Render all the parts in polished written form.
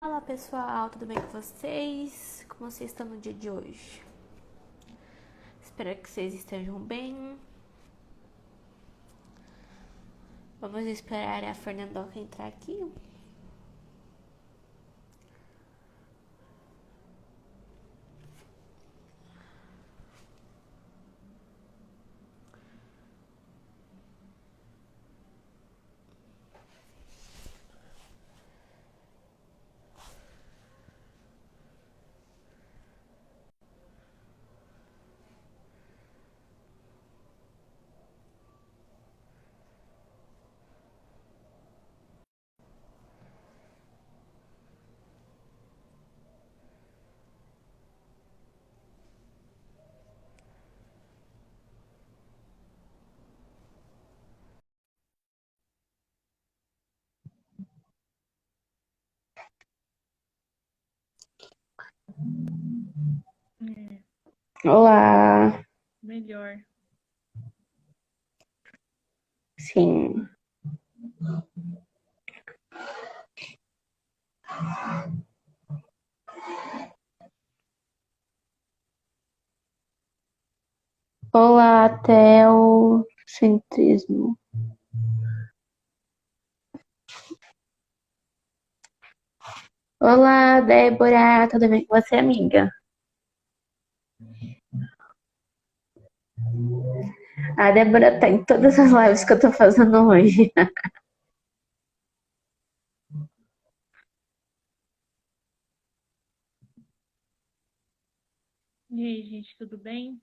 Olá pessoal, tudo bem com vocês? Como vocês estão no dia de hoje? Espero que vocês estejam bem. Vamos esperar a Fernandoca entrar aqui. É, Olá, melhor. sim. Olá, teocentrismo. Olá, Débora, tudo bem com você, amiga? A Débora tá em todas as lives que eu tô fazendo hoje. E aí, gente, tudo bem?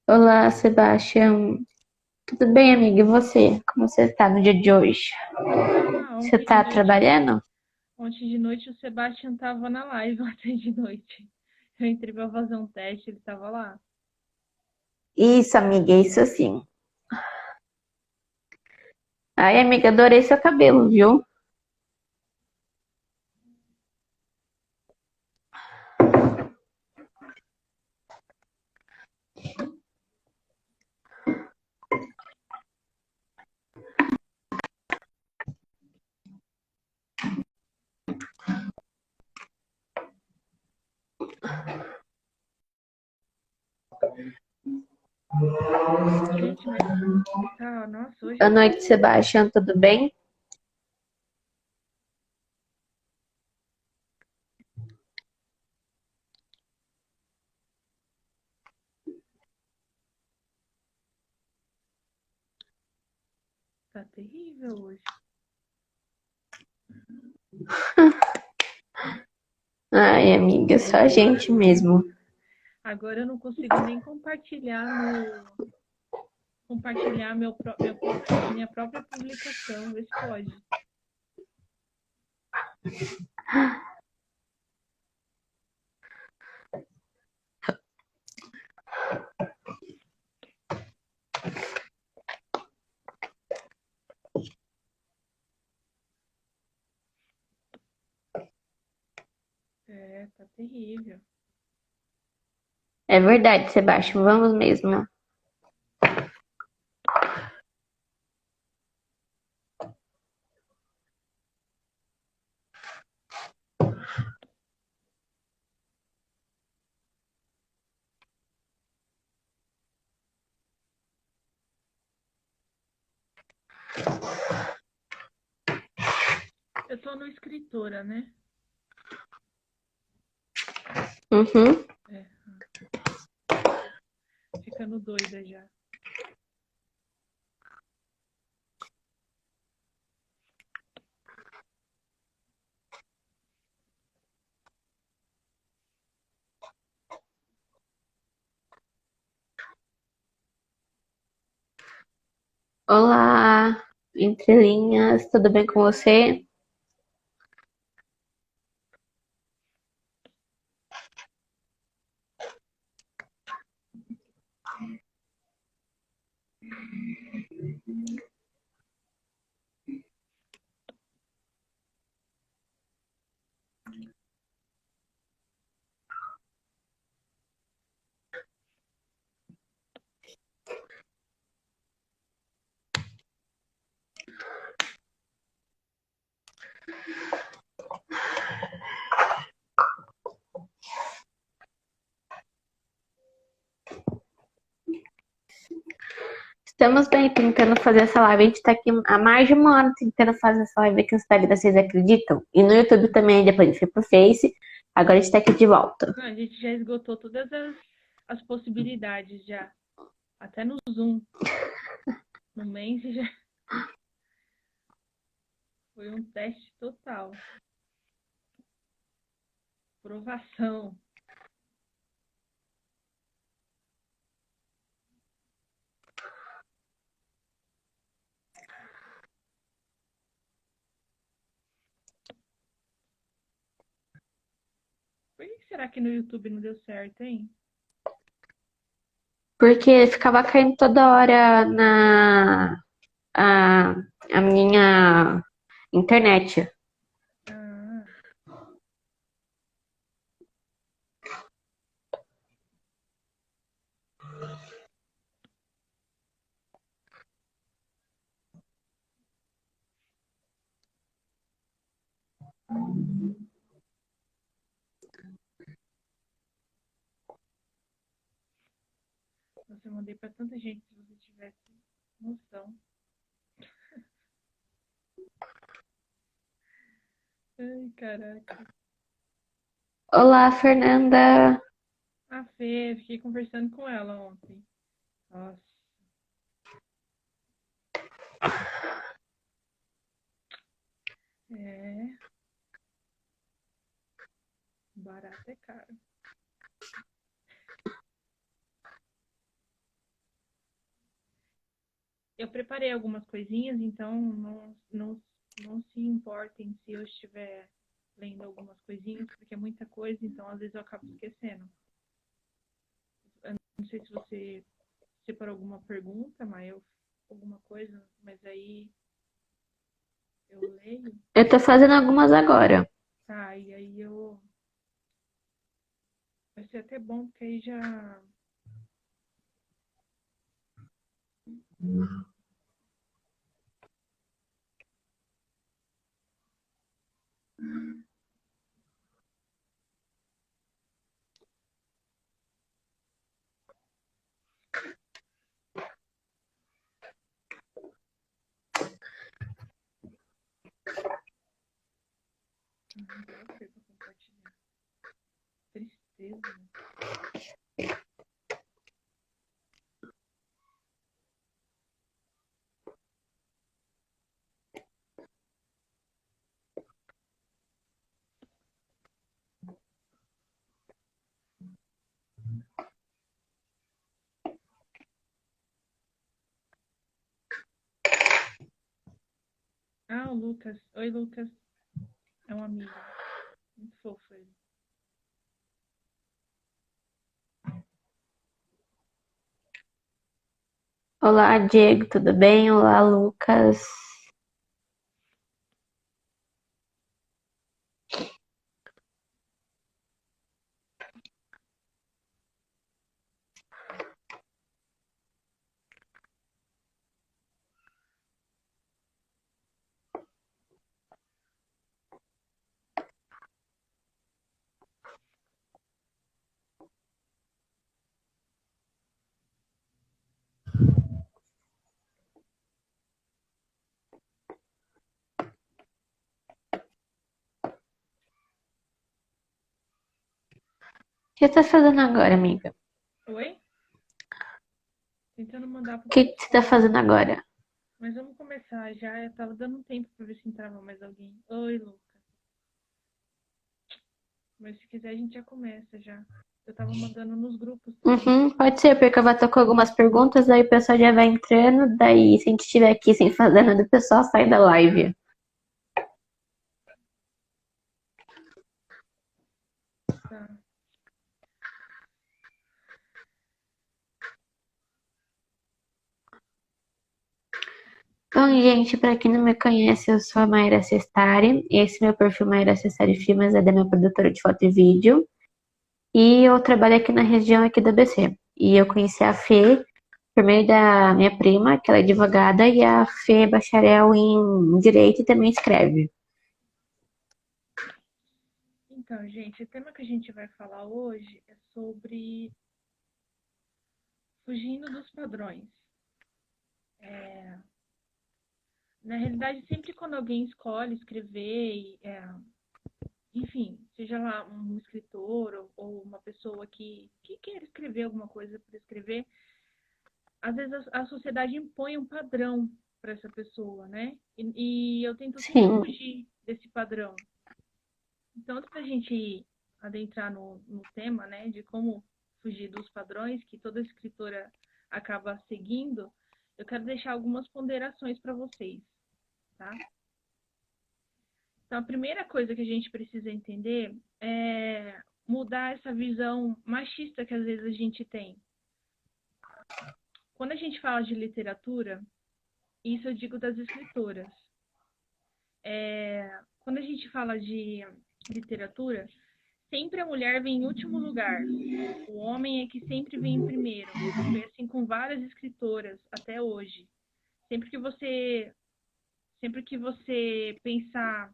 Olá, Sebastião. Tudo bem, amiga? E você? Como você tá no dia de hoje? Ah, Você tá trabalhando? ontem de noite o Sebastião tava na live ontem de noite. Eu entrei pra fazer um teste, ele tava lá. Isso, amiga, isso sim. Ai, amiga, adorei seu cabelo, viu? Gente, mas tá, nossa, hoje Boa noite, Sebastião, tudo bem? tá terrível hoje. Ai, amiga, só a gente mesmo. Agora eu não consigo nem compartilhar minha própria publicação, vê se pode. É, tá terrível. É verdade, Sebastião, vamos mesmo. Eu tô no escritora, né? Uhum. É, ficando doida já. Olá, entre linhas, tudo bem com você? Estamos bem tentando fazer essa live. A gente tá aqui há mais de uma hora tentando fazer essa live aqui no Instagram, vocês acreditam? E no YouTube também, depois a gente foi pro Face. Agora a gente tá aqui de volta. Não, a gente já esgotou todas as possibilidades já. Até no Zoom. No Mense já. Foi um teste total. Provação. Por que será que no YouTube não deu certo, hein? Porque ficava caindo toda hora a minha internet. Ah, nossa, eu mandei pra tanta gente, se você tivesse noção. Ai, caraca. Olá, Fernanda. A Fê, fiquei conversando com ela ontem. Nossa. É. Barato é caro. Eu preparei algumas coisinhas, então não se importem se eu estiver lendo algumas coisinhas, porque é muita coisa, então às vezes eu acabo esquecendo. Eu não sei se você separou alguma pergunta, mas alguma coisa, mas aí eu leio, Eu tô fazendo algumas agora. tá, e aí eu. Vai ser até bom, porque aí já. Não sei pra compartilhar. Tristeza. Ah, o Lucas. Oi, Lucas. É um amigo. Muito fofo ele. Olá, Diego, tudo bem? Olá, Lucas. O que você tá fazendo agora, amiga? Oi? Tentando mandar pro O que você tá pessoal. fazendo agora? Mas vamos começar já. Eu tava dando um tempo pra ver se entrava mais alguém. Oi, Lucas. Mas se quiser a gente já começa já. Eu tava mandando nos grupos também. Uhum, pode ser, porque eu vou estar com algumas perguntas, aí o pessoal já vai entrando, daí se a gente estiver aqui sem fazer nada, o pessoal sai da live. Tá. Bom, gente, para quem não me conhece, eu sou a Mayra Sestari. Esse é meu perfil Mayra Sestari Filmes, é da minha produtora de foto e vídeo. E eu trabalho aqui na região aqui da BC. E eu conheci a Fê por meio da minha prima, que ela é advogada, e a Fê é bacharel em Direito e também escreve. Então, gente, o tema que a gente vai falar hoje é sobre fugindo dos padrões. Na realidade, sempre quando alguém escolhe escrever, enfim, seja lá um escritor ou uma pessoa que quer escrever alguma coisa por escrever, às vezes a sociedade impõe um padrão para essa pessoa, né? E eu tento sempre Sim, fugir desse padrão. Então, antes da gente adentrar no tema, né, de como fugir dos padrões que toda escritora acaba seguindo, eu quero deixar algumas ponderações para vocês, tá? Então, a primeira coisa que a gente precisa entender é mudar essa visão machista que às vezes a gente tem. Quando a gente fala de literatura, isso eu digo das escritoras. Quando a gente fala de literatura, sempre a mulher vem em último lugar. O homem é que sempre vem em primeiro. Foi assim com várias escritoras até hoje. Sempre que você pensar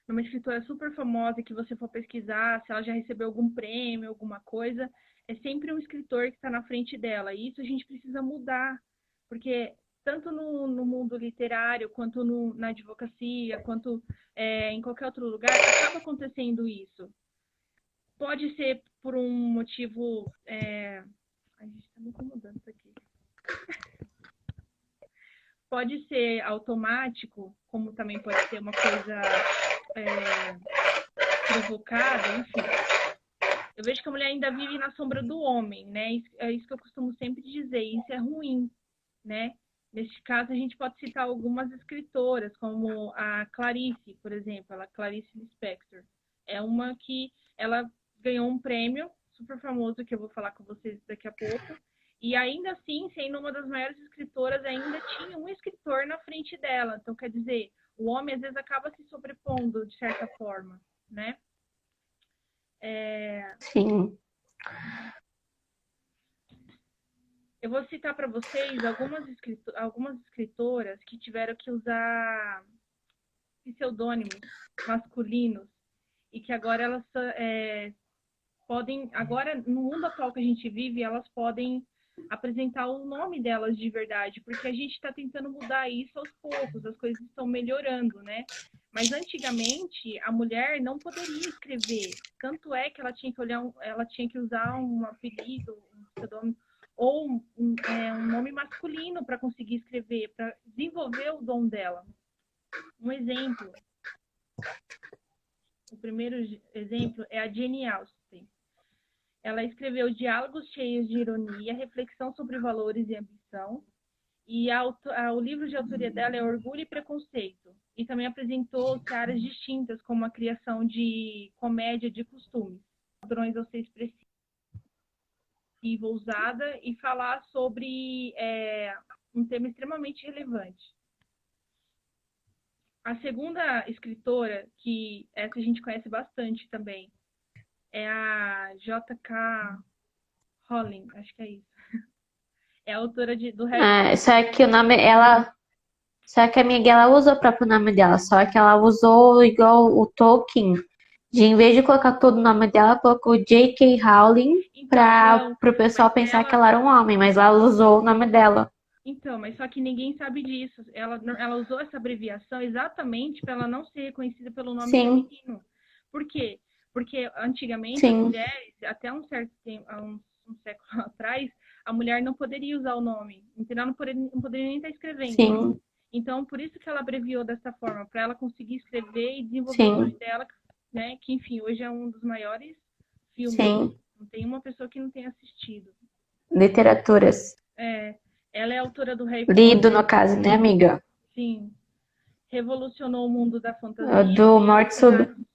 numa escritora super famosa que você for pesquisar, se ela já recebeu algum prêmio, alguma coisa, é sempre um escritor que está na frente dela. E isso a gente precisa mudar, porque tanto no mundo literário, quanto na advocacia, quanto em qualquer outro lugar, acaba acontecendo isso. Pode ser por um motivo... A gente está me incomodando isso aqui. Pode ser automático, como também pode ser uma coisa provocada, enfim. Eu vejo que a mulher ainda vive na sombra do homem, né? É isso que eu costumo sempre dizer, e isso é ruim, né? Neste caso, a gente pode citar algumas escritoras, como a Clarice, por exemplo, a Clarice Lispector. É uma que ela ganhou um prêmio super famoso, que eu vou falar com vocês daqui a pouco, e ainda assim, sendo uma das maiores escritoras, ainda tinha um escritor na frente dela. Então, quer dizer, o homem às vezes acaba se sobrepondo, de certa forma, né? sim. Eu vou citar para vocês algumas escritoras que tiveram que usar pseudônimos masculinos e que agora elas podem, agora no mundo atual que a gente vive, elas podem apresentar o nome delas de verdade, porque a gente está tentando mudar isso aos poucos, as coisas estão melhorando, né? Mas antigamente a mulher não poderia escrever, tanto é que ela tinha que ela tinha que usar um apelido, um pseudônimo ou um nome masculino para conseguir escrever, para desenvolver o dom dela. Um exemplo, o primeiro exemplo é a Jane Austen. Ela escreveu diálogos cheios de ironia, reflexão sobre valores e ambição. E o livro de autoria dela é Orgulho e Preconceito. E também apresentou áreas distintas, como a criação de comédia de costumes, padrões ao ser expressivo, ousada, e falar sobre um tema extremamente relevante. A segunda escritora, que essa a gente conhece bastante também, é a J.K. Rowling, acho que é isso. É a autora do Harry Potter. Só que o nome, só que a amiga, ela usou o próprio nome dela, só que ela usou igual o Tolkien, de em vez de colocar todo o nome dela, colocou J.K. Rowling para o pessoal pensar que ela era um homem, mas ela usou o nome dela. Então, mas só que ninguém sabe disso. Ela usou essa abreviação exatamente para ela não ser reconhecida pelo nome Sim, feminino. Por quê? Porque antigamente as sim, mulheres, até um certo tempo, há um século atrás, a mulher não poderia usar o nome. Entendeu? Não poderia nem estar escrevendo. sim, Então, por isso que ela abreviou dessa forma, para ela conseguir escrever e desenvolver o nome sim, dela, né? Que, enfim, hoje é um dos maiores filmes. sim. Não tem uma pessoa que não tenha assistido. Literaturas. Ela é autora do Harry Lido, Potter, no caso, né, amiga? sim. Revolucionou o mundo da fantasia, Do Morte Sub.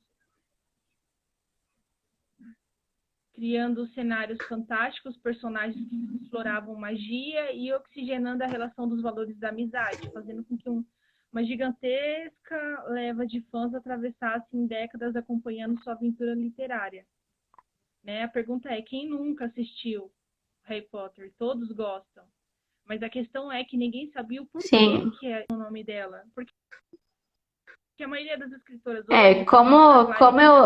criando cenários fantásticos, personagens que exploravam magia e oxigenando a relação dos valores da amizade, fazendo com que uma gigantesca leva de fãs atravessasse em décadas acompanhando sua aventura literária. Né? A pergunta é, quem nunca assistiu Harry Potter? Todos gostam. Mas a questão é que ninguém sabia o porquê Sim, que é o nome dela. Porque que a maioria das escritoras É, hoje, como eu.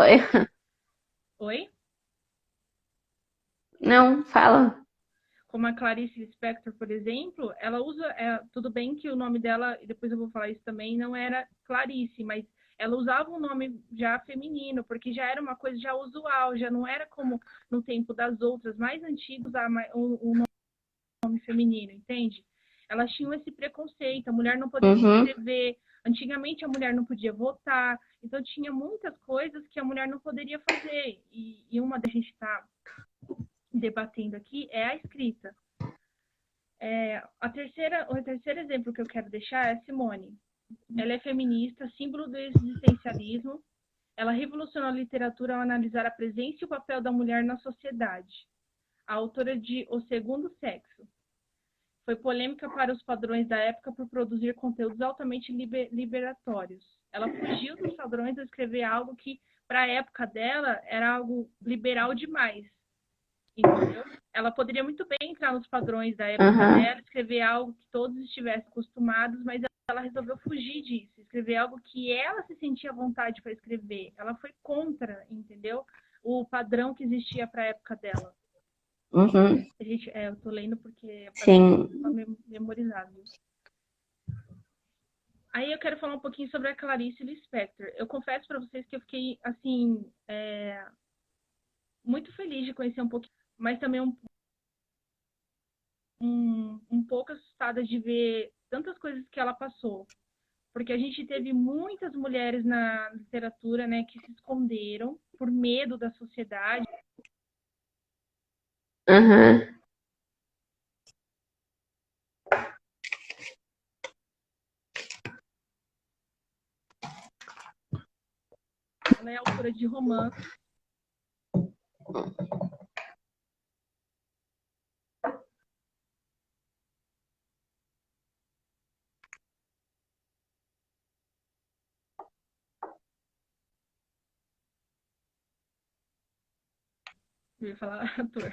Oi? Não, fala. Como a Clarice Lispector, por exemplo, ela usa, tudo bem que o nome dela, e depois eu vou falar isso também, não era Clarice, mas ela usava um nome já feminino, porque já era uma coisa já usual, já não era como no tempo das outras mais antigos o nome feminino, entende? Elas tinham esse preconceito, a mulher não poderia Uhum, escrever, antigamente a mulher não podia votar, então tinha muitas coisas que a mulher não poderia fazer, e uma da gente está debatendo aqui é a escrita. O terceiro exemplo que eu quero deixar é a Simone. Ela é feminista, símbolo do existencialismo. Ela revolucionou a literatura ao analisar a presença e o papel da mulher na sociedade. A autora de O Segundo Sexo. Foi polêmica para os padrões da época por produzir conteúdos altamente liberatórios. Ela fugiu dos padrões ao escrever algo que, para a época dela, era algo liberal demais. Entendeu? Ela poderia muito bem entrar nos padrões da época dela, escrever algo que todos estivessem acostumados, mas ela resolveu fugir disso, escrever algo que ela se sentia à vontade para escrever. Ela foi contra, entendeu? O padrão que existia para a época dela. uhum, Eu tô lendo porque sim. tá memorizado. Aí eu quero falar um pouquinho sobre a Clarice Lispector. Eu confesso para vocês que eu fiquei, assim, muito feliz de conhecer um pouquinho, mas também um pouco assustada de ver tantas coisas que ela passou. Porque a gente teve muitas mulheres na literatura, né, que se esconderam por medo da sociedade. Uhum, Ela é autora de romance. Eu ia falar ator.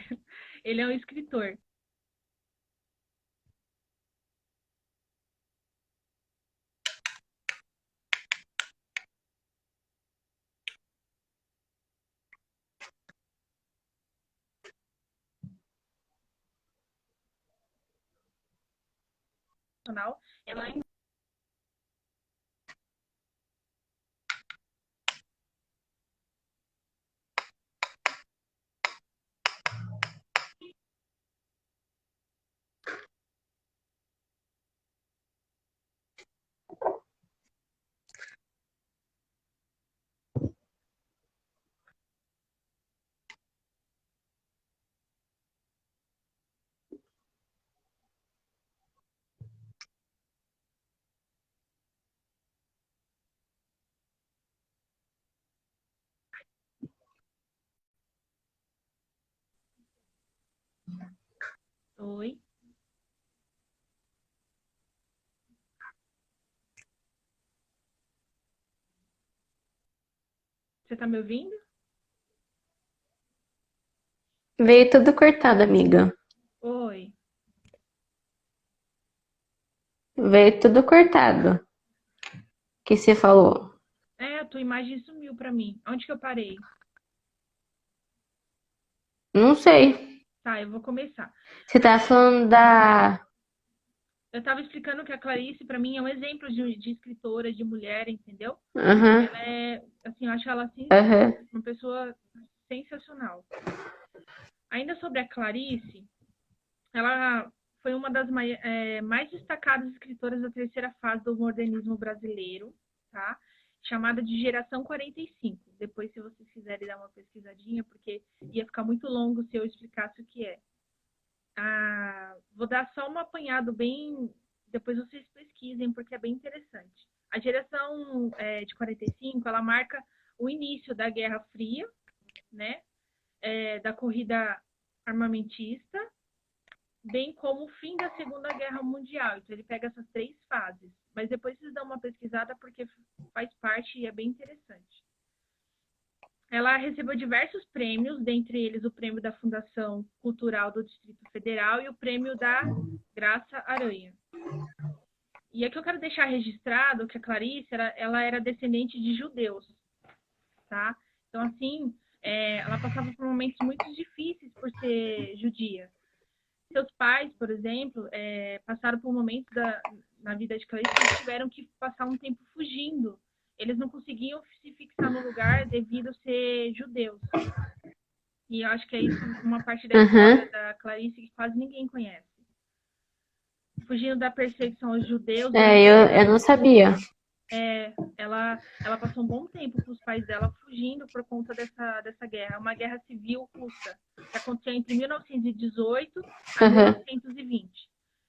Ele é um escritor. Ela é Oi. Você tá me ouvindo? Veio tudo cortado, amiga. Oi. Veio tudo cortado. Que você falou. A tua imagem sumiu pra mim. Onde que eu parei? Não sei. Tá, eu vou começar. Você tá falando da. Eu tava explicando que a Clarice, pra mim, é um exemplo de escritora, de mulher, entendeu? Aham, Ela é, assim, eu acho ela assim, aham. uma pessoa sensacional. Ainda sobre a Clarice, ela foi uma das mais destacadas escritoras da terceira fase do modernismo brasileiro, tá? Chamada de Geração 45. Depois, se vocês quiserem dar uma pesquisadinha, porque ia ficar muito longo se eu explicasse o que é. Vou dar só um apanhado bem... Depois vocês pesquisem, porque é bem interessante. A geração de 45, ela marca o início da Guerra Fria, né? Da corrida armamentista, bem como o fim da Segunda Guerra Mundial. Então, ele pega essas três fases. Mas depois vocês dão uma pesquisada, porque faz parte e é bem interessante. Ela recebeu diversos prêmios, dentre eles o prêmio da Fundação Cultural do Distrito Federal e o prêmio da Graça Aranha. E aqui eu quero deixar registrado que a Clarice, ela era descendente de judeus, tá? Então, assim, ela passava por momentos muito difíceis por ser judia. Seus pais, por exemplo, passaram por momentos na vida de Clarice que eles tiveram que passar um tempo fugindo. Eles não conseguiam se fixar no lugar devido a ser judeus. E eu acho que é isso uma parte da história da Clarice que quase ninguém conhece. Fugindo da perseguição aos judeus. Eu não sabia. Ela passou um bom tempo com os pais dela fugindo por conta dessa guerra. Uma guerra civil russa, que aconteceu entre 1918 e 1920.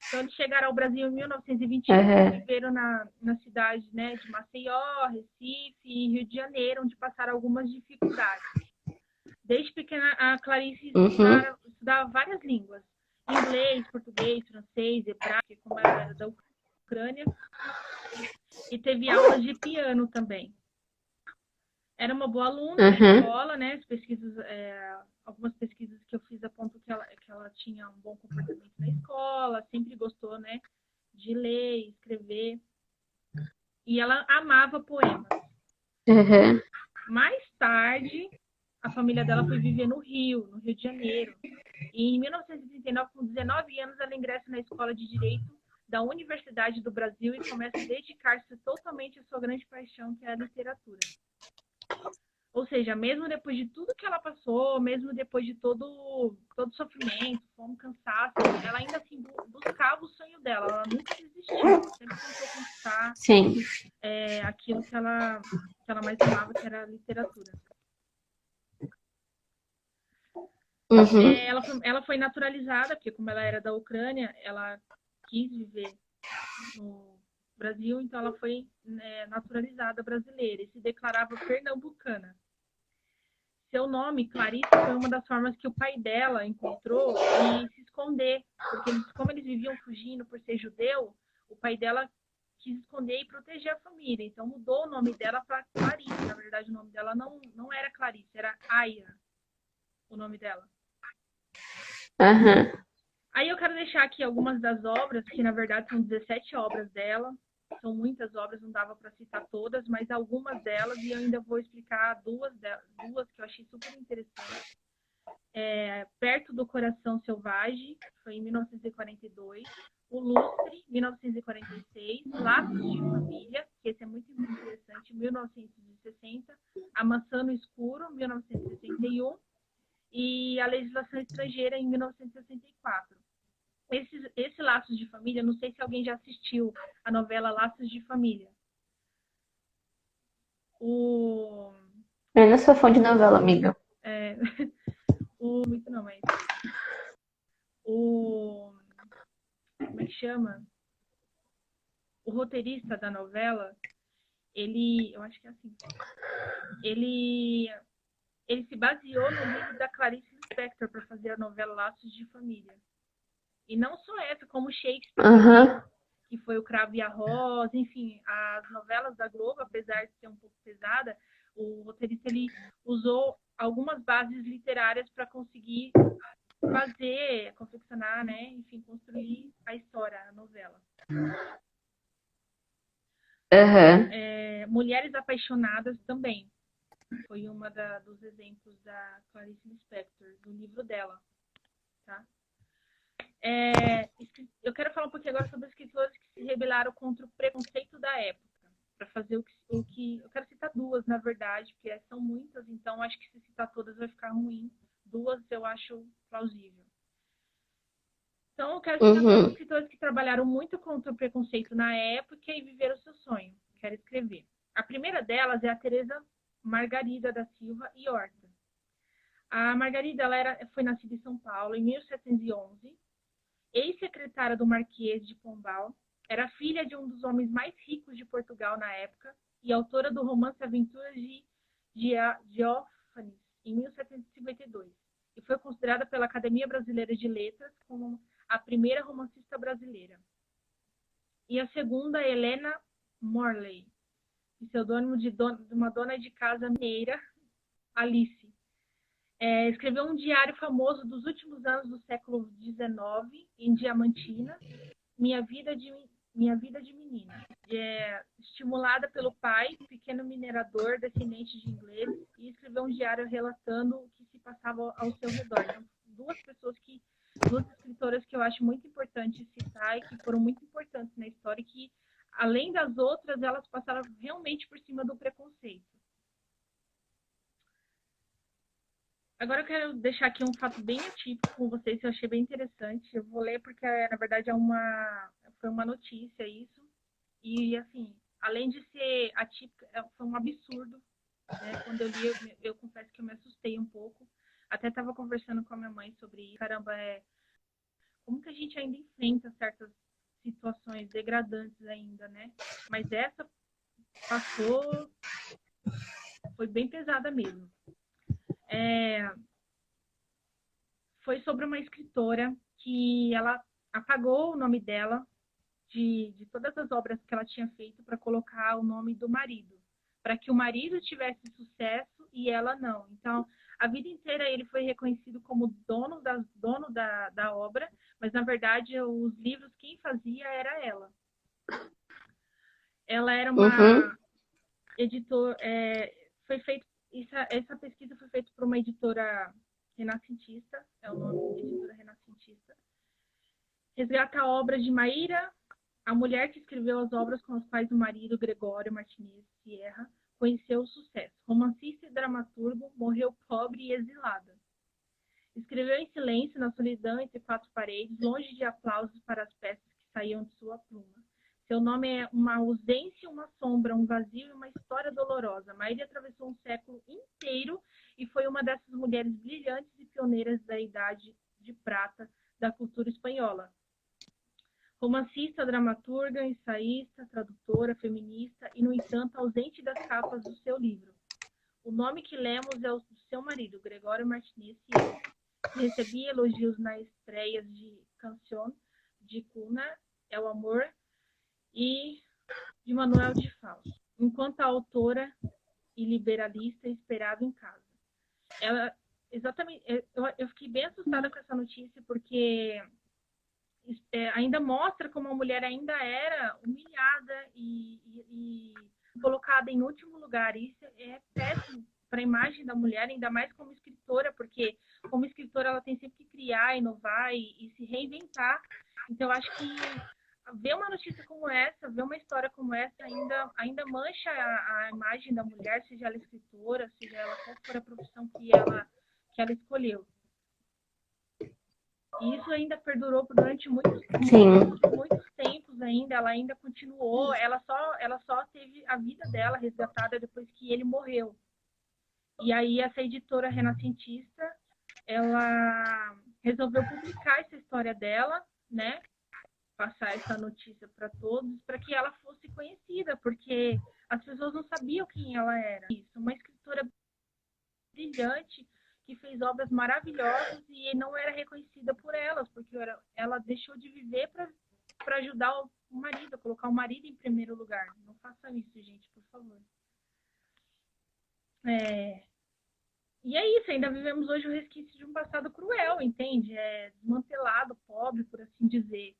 Então, eles chegaram ao Brasil em 1921 e viveram na cidade, né, de Maceió, Recife e Rio de Janeiro, onde passaram algumas dificuldades. Desde pequena, a Clarice estudava várias línguas. Inglês, português, francês, hebraico, como ela era da Ucrânia. E teve aulas de piano também. Era uma boa aluna na escola, né? Algumas pesquisas que eu fiz apontam que ela tinha um bom comportamento na escola, sempre gostou, né, de ler, escrever. E ela amava poemas. Mais tarde, a família dela foi viver no Rio de Janeiro. E em 1939, com 19 anos, ela ingressa na Escola de Direito da Universidade do Brasil e começa a dedicar-se totalmente à sua grande paixão, que é a literatura. Ou seja, mesmo depois de tudo que ela passou, mesmo depois de todo sofrimento, fome, cansaço, ela ainda assim buscava o sonho dela. Ela nunca desistiu, ela sempre tentou conquistar aquilo que ela mais amava, que era a literatura. Ela foi naturalizada, porque como ela era da Ucrânia, ela quis viver no Brasil, então ela foi naturalizada brasileira e se declarava pernambucana. Seu nome, Clarice, foi uma das formas que o pai dela encontrou de se esconder, porque como eles viviam fugindo por ser judeu, o pai dela quis esconder e proteger a família, então mudou o nome dela para Clarice. Na verdade, o nome dela não era Clarice, era Aya, o nome dela. Aí eu quero deixar aqui algumas das obras, que na verdade são 17 obras dela. São muitas obras, não dava para citar todas, mas algumas delas, e eu ainda vou explicar duas que eu achei super interessantes. Perto do Coração Selvagem, foi em 1942. O Lustre, 1946. Laços de Família, que esse é muito interessante, 1960. A Maçã no Escuro, 1961. E a Legislação Estrangeira, em 1964. Esse Laços de Família, não sei se alguém já assistiu a novela Laços de Família. Eu não sou fã de novela, amiga. Muito não, mas... Como é que chama? O roteirista da novela, eu acho que é assim. Ele se baseou no livro da Clarice Lispector para fazer a novela Laços de Família. E não só essa, como Shakespeare, que foi O Cravo e a Rosa, enfim, as novelas da Globo, apesar de ser um pouco pesada, o roteirista ele usou algumas bases literárias para conseguir confeccionar, né, enfim, construir a história, a novela. Mulheres Apaixonadas também. Foi uma dos exemplos da Clarice Lispector, do livro dela, tá? Eu quero falar um pouquinho agora sobre escritores que se rebelaram contra o preconceito da época, para fazer o que... Eu quero citar duas, na verdade, porque são muitas, então acho que se citar todas vai ficar ruim. Duas eu acho plausível. Então, eu quero citar duas escritores que trabalharam muito contra o preconceito na época e viveram o seu sonho, quero escrever. A primeira delas é a Teresa Margarida da Silva e Horta. A Margarida foi nascida em São Paulo em 1711, ex-secretária do Marquês de Pombal, era filha de um dos homens mais ricos de Portugal na época e autora do romance Aventuras de Diófanes, em 1752, e foi considerada pela Academia Brasileira de Letras como a primeira romancista brasileira. E a segunda é Helena Morley, pseudônimo de uma dona de casa mineira, Alice. Escreveu um diário famoso dos últimos anos do século XIX, em Diamantina, Minha Vida de Minha Vida de Menina. Estimulada pelo pai, pequeno minerador, descendente de ingleses, e escreveu um diário relatando o que se passava ao seu redor. Então, duas escritoras que eu acho muito importante citar e que foram muito importantes na história e que, além das outras, elas passaram realmente por cima do preconceito. Agora eu quero deixar aqui um fato bem atípico com vocês, que eu achei bem interessante. Eu vou ler porque, na verdade, foi uma notícia isso. E, assim, além de ser atípica, foi um absurdo. Né? Quando eu li, eu confesso que eu me assustei um pouco. Até estava conversando com a minha mãe sobre isso. Caramba, como que a gente ainda enfrenta certas situações degradantes ainda, né? Mas essa passou, foi bem pesada mesmo. Foi sobre uma escritora que ela apagou o nome dela de todas as obras que ela tinha feito para colocar o nome do marido, para que o marido tivesse sucesso e ela não. Então, a vida inteira ele foi reconhecido como dono da obra, mas na verdade os livros quem fazia era ela. Ela era uma editora, foi feito essa pesquisa foi feita por uma editora renascentista, é o nome, editora renascentista. Resgata a obra de Maíra, a mulher que escreveu as obras com os quais o marido, Gregório Martinez Sierra, conheceu o sucesso. Romancista e dramaturgo, morreu pobre e exilada. Escreveu em silêncio, na solidão entre quatro paredes, longe de aplausos para as peças que saíam de sua pluma. Seu nome é uma ausência, uma sombra, um vazio e uma história dolorosa. Maíra atravessou um século inteiro e foi uma dessas mulheres brilhantes e pioneiras da Idade de Prata da cultura espanhola. Romancista, dramaturga, ensaísta, tradutora, feminista e, no entanto, ausente das capas do seu livro. O nome que lemos é o do seu marido, Gregório Martinez Sierra, que recebia elogios nas estreias de Canción de Cuna, El Amor e de Manuel de Fausto, enquanto a autora e liberalista esperava em casa. Ela, exatamente, eu fiquei bem assustada com essa notícia porque ainda mostra como a mulher ainda era humilhada e colocada em último lugar. Isso é péssimo para a imagem da mulher, ainda mais como escritora, porque como escritora ela tem sempre que criar, inovar e se reinventar. Então, eu acho que ver uma notícia como essa, ver uma história como essa, ainda mancha a imagem da mulher, seja ela escritora, seja ela qual for a profissão que ela escolheu. E isso ainda perdurou durante muitos tempos ainda, ela ainda continuou, ela só teve a vida dela resgatada depois que ele morreu. E aí essa editora renascentista, ela resolveu publicar essa história dela, né? Passar essa notícia para todos, para que ela fosse conhecida, porque as pessoas não sabiam quem ela era. Isso, uma escritora brilhante, que fez obras maravilhosas e não era reconhecida por elas, porque ela deixou de viver para ajudar o marido, a colocar o marido em primeiro lugar. Não façam isso, gente, por favor. E é isso, ainda vivemos hoje o resquício de um passado cruel, entende? Desmantelado, pobre, por assim dizer.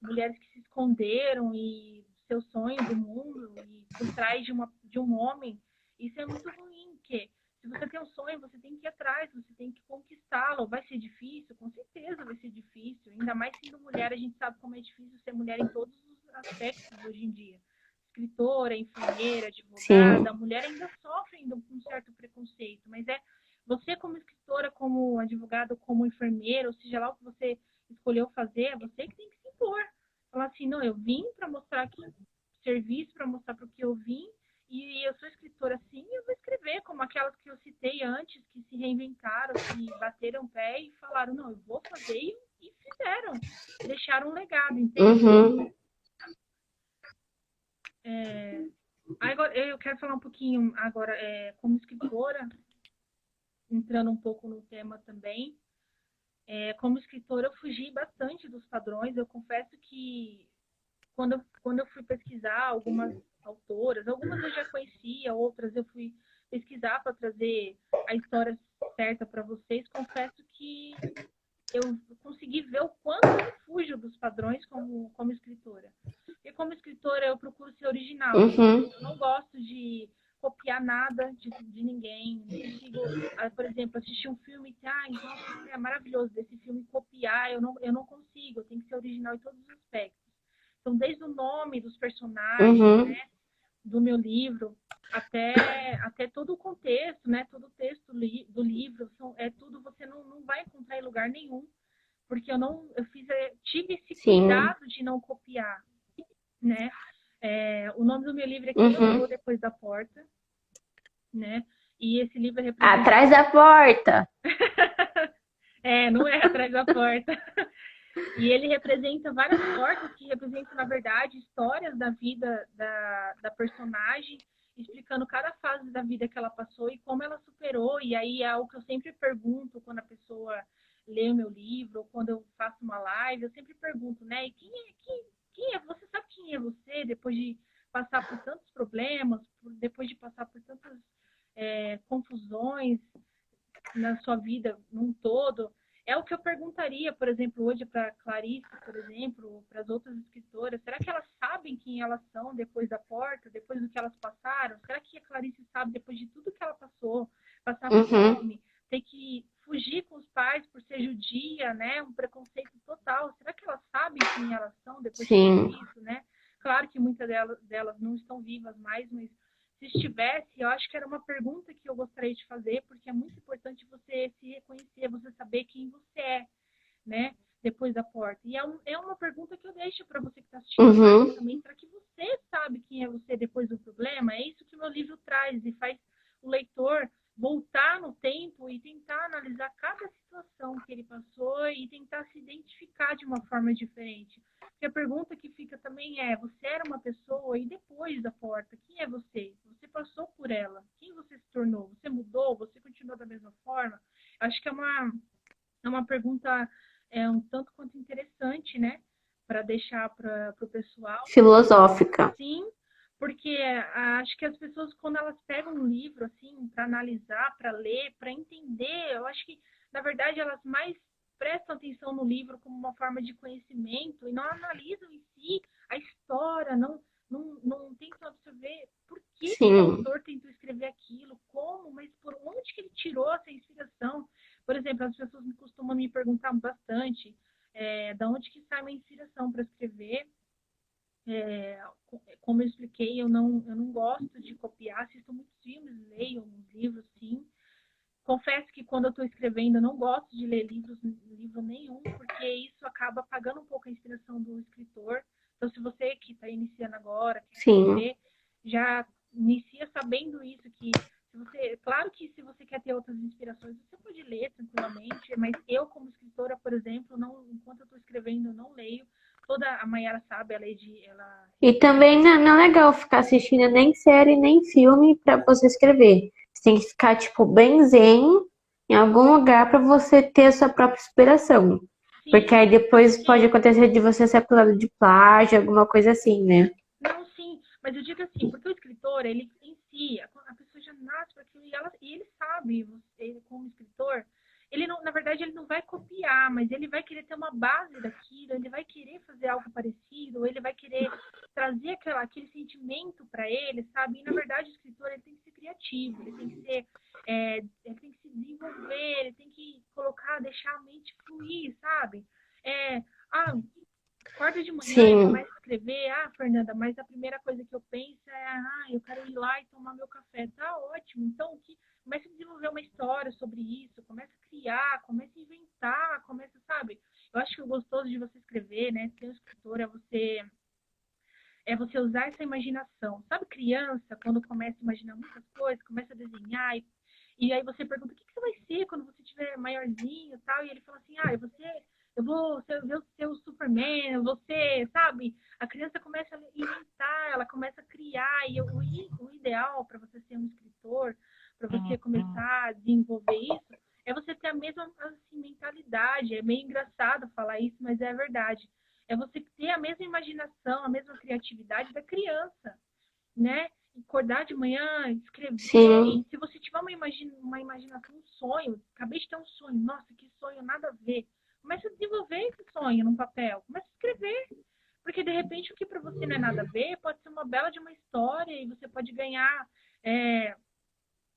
Mulheres que se esconderam e seu sonho do mundo e por trás de um homem. Isso é muito ruim, porque se você tem um sonho, você tem que ir atrás, você tem que conquistá-lo. Vai ser difícil? Com certeza vai ser difícil. Ainda mais sendo mulher, a gente sabe como é difícil ser mulher em todos os aspectos hoje em dia. Escritora, enfermeira, advogada, Sim. a mulher ainda sofre um certo preconceito, mas você como escritora, como advogada, como enfermeira, ou seja lá o que você escolheu fazer, é você que tem que se impor. Falar assim, não, eu vim para mostrar aqui serviço, para mostrar para o que eu vim, e eu sou escritora sim, eu vou escrever, como aquelas que eu citei antes, que se reinventaram, que bateram o pé e falaram, não, eu vou fazer, e fizeram. Deixaram um legado, entende? Uhum. Agora, eu quero falar um pouquinho agora, como escritora, entrando um pouco no tema também. Como escritora, eu fugi bastante dos padrões. Eu confesso que quando eu fui pesquisar algumas autoras, algumas eu já conhecia, outras eu fui pesquisar para trazer a história certa para vocês. Confesso que eu consegui ver o quanto eu fujo dos padrões como escritora. Porque como escritora eu procuro ser original. Uhum. Eu não gosto de copiar nada de ninguém. Não consigo, por exemplo, assistir um filme e nossa, é maravilhoso desse filme, copiar, eu não consigo. Eu tenho que ser original em todos os aspectos. Então, desde o nome dos personagens, Uhum. né, do meu livro, até todo o contexto, né, todo o texto do livro, é tudo, você não vai encontrar em lugar nenhum, porque tive esse Sim. cuidado de não copiar, né? O nome do meu livro é Quem Eu Sou Depois da Porta, né? E esse livro representa... Atrás da porta! não é atrás da porta. E ele representa várias portas que representam, na verdade, histórias da vida da personagem, explicando cada fase da vida que ela passou e como ela superou. E aí é algo que eu sempre pergunto quando a pessoa lê o meu livro, ou quando eu faço uma live, eu sempre pergunto, né? E quem é? Você sabe quem é você depois de passar por tantos problemas, depois de passar por tantas confusões na sua vida num todo? É o que eu perguntaria, por exemplo, hoje para Clarice, por exemplo, ou para as outras escritoras. Será que elas sabem quem elas são depois da porta, depois do que elas passaram? Será que a Clarice sabe depois de tudo que ela passou, passar fome, ter que fugir com os pais por ser judia, né? Um preconceito total. Será que elas sabem quem elas são depois de tudo isso, né? Claro que muitas delas não estão vivas mais, mas se estivesse, eu acho que era uma pergunta que eu gostaria de fazer, porque é muito importante você se reconhecer, você saber quem você é, né? Depois da porta. E é uma pergunta que eu deixo para você que está assistindo também, para que você sabe quem é você depois do problema. É isso que o meu livro traz e faz o leitor voltar no tempo e tentar analisar cada situação que ele passou e tentar se identificar de uma forma diferente. Porque a pergunta que fica também é: você era uma pessoa e depois da porta, quem é você? Você passou por ela? Quem você se tornou? Você mudou? Você continuou da mesma forma? Acho que é uma pergunta um tanto quanto interessante, né? Para deixar para o pessoal. Filosófica. Sim, porque acho que as pessoas, quando elas pegam um livro, assim, para analisar, para ler, para entender, eu acho que, na verdade, elas mais prestam atenção no livro como uma forma de conhecimento e não analisam em si a história, não tentam absorver por que o autor tentou escrever aquilo, como, mas por onde que ele tirou essa inspiração. Por exemplo, as pessoas costumam me perguntar bastante da onde que sai uma inspiração para escrever. Como eu expliquei, eu não gosto de copiar, assisto muitos filmes, leio uns livros, sim. Confesso que quando eu estou escrevendo, eu não gosto de ler livro nenhum, porque isso acaba apagando um pouco a inspiração do escritor. Então, se você que está iniciando agora, quer escrever, já inicia sabendo isso, que claro que se você quer ter outras inspirações, você pode ler tranquilamente, mas eu, como escritora, por exemplo, enquanto eu estou escrevendo, eu não leio. A Mayara sabe, E também não é legal ficar assistindo nem série, nem filme para você escrever. Você tem que ficar, tipo, bem zen em algum lugar para você ter a sua própria inspiração. Sim, porque aí depois pode acontecer de você ser acusado de plágio, alguma coisa assim, né? Não, sim, mas eu digo assim, porque o escritor, ele em si, a pessoa já nasce para aquilo e ele sabe, ele como escritor, ele não, na verdade, ele não vai copiar, mas ele vai querer ter uma base daquilo, ele vai querer fazer algo parecido, ele vai querer trazer aquele sentimento para ele, sabe? E, na verdade, o escritor, ele tem que ser criativo, ele tem que se desenvolver, ele tem que deixar a mente fluir, sabe? Acorda de manhã e começa a escrever. Fernanda, mas a primeira coisa que eu penso é, eu quero ir lá e tomar meu café. Tá ótimo. Então, começa a desenvolver uma história sobre isso, começa a criar, começa a inventar, sabe? Eu acho que o gostoso de você escrever, né, ser um escritor, é você usar essa imaginação. Sabe, criança, quando começa a imaginar muitas coisas, começa a desenhar, e aí você pergunta, o que você vai ser quando você estiver maiorzinho e tal? E ele fala assim, eu vou ser o Superman, eu vou ser, sabe? A criança começa a inventar, ela começa a criar, e o ideal para você ser um escritor, para você começar a desenvolver isso, é você ter a mesma assim, mentalidade. É meio engraçado falar isso, mas é verdade. É você ter a mesma imaginação, a mesma criatividade da criança, né? Acordar de manhã, escrever. Sim. E se você tiver uma imaginação, um sonho, acabei de ter um sonho, nossa, que sonho, nada a ver. Comece a desenvolver esse sonho num papel, comece a escrever. Porque Porque, de repente, o que para você não é nada a ver pode ser uma bela de uma história e você pode ganhar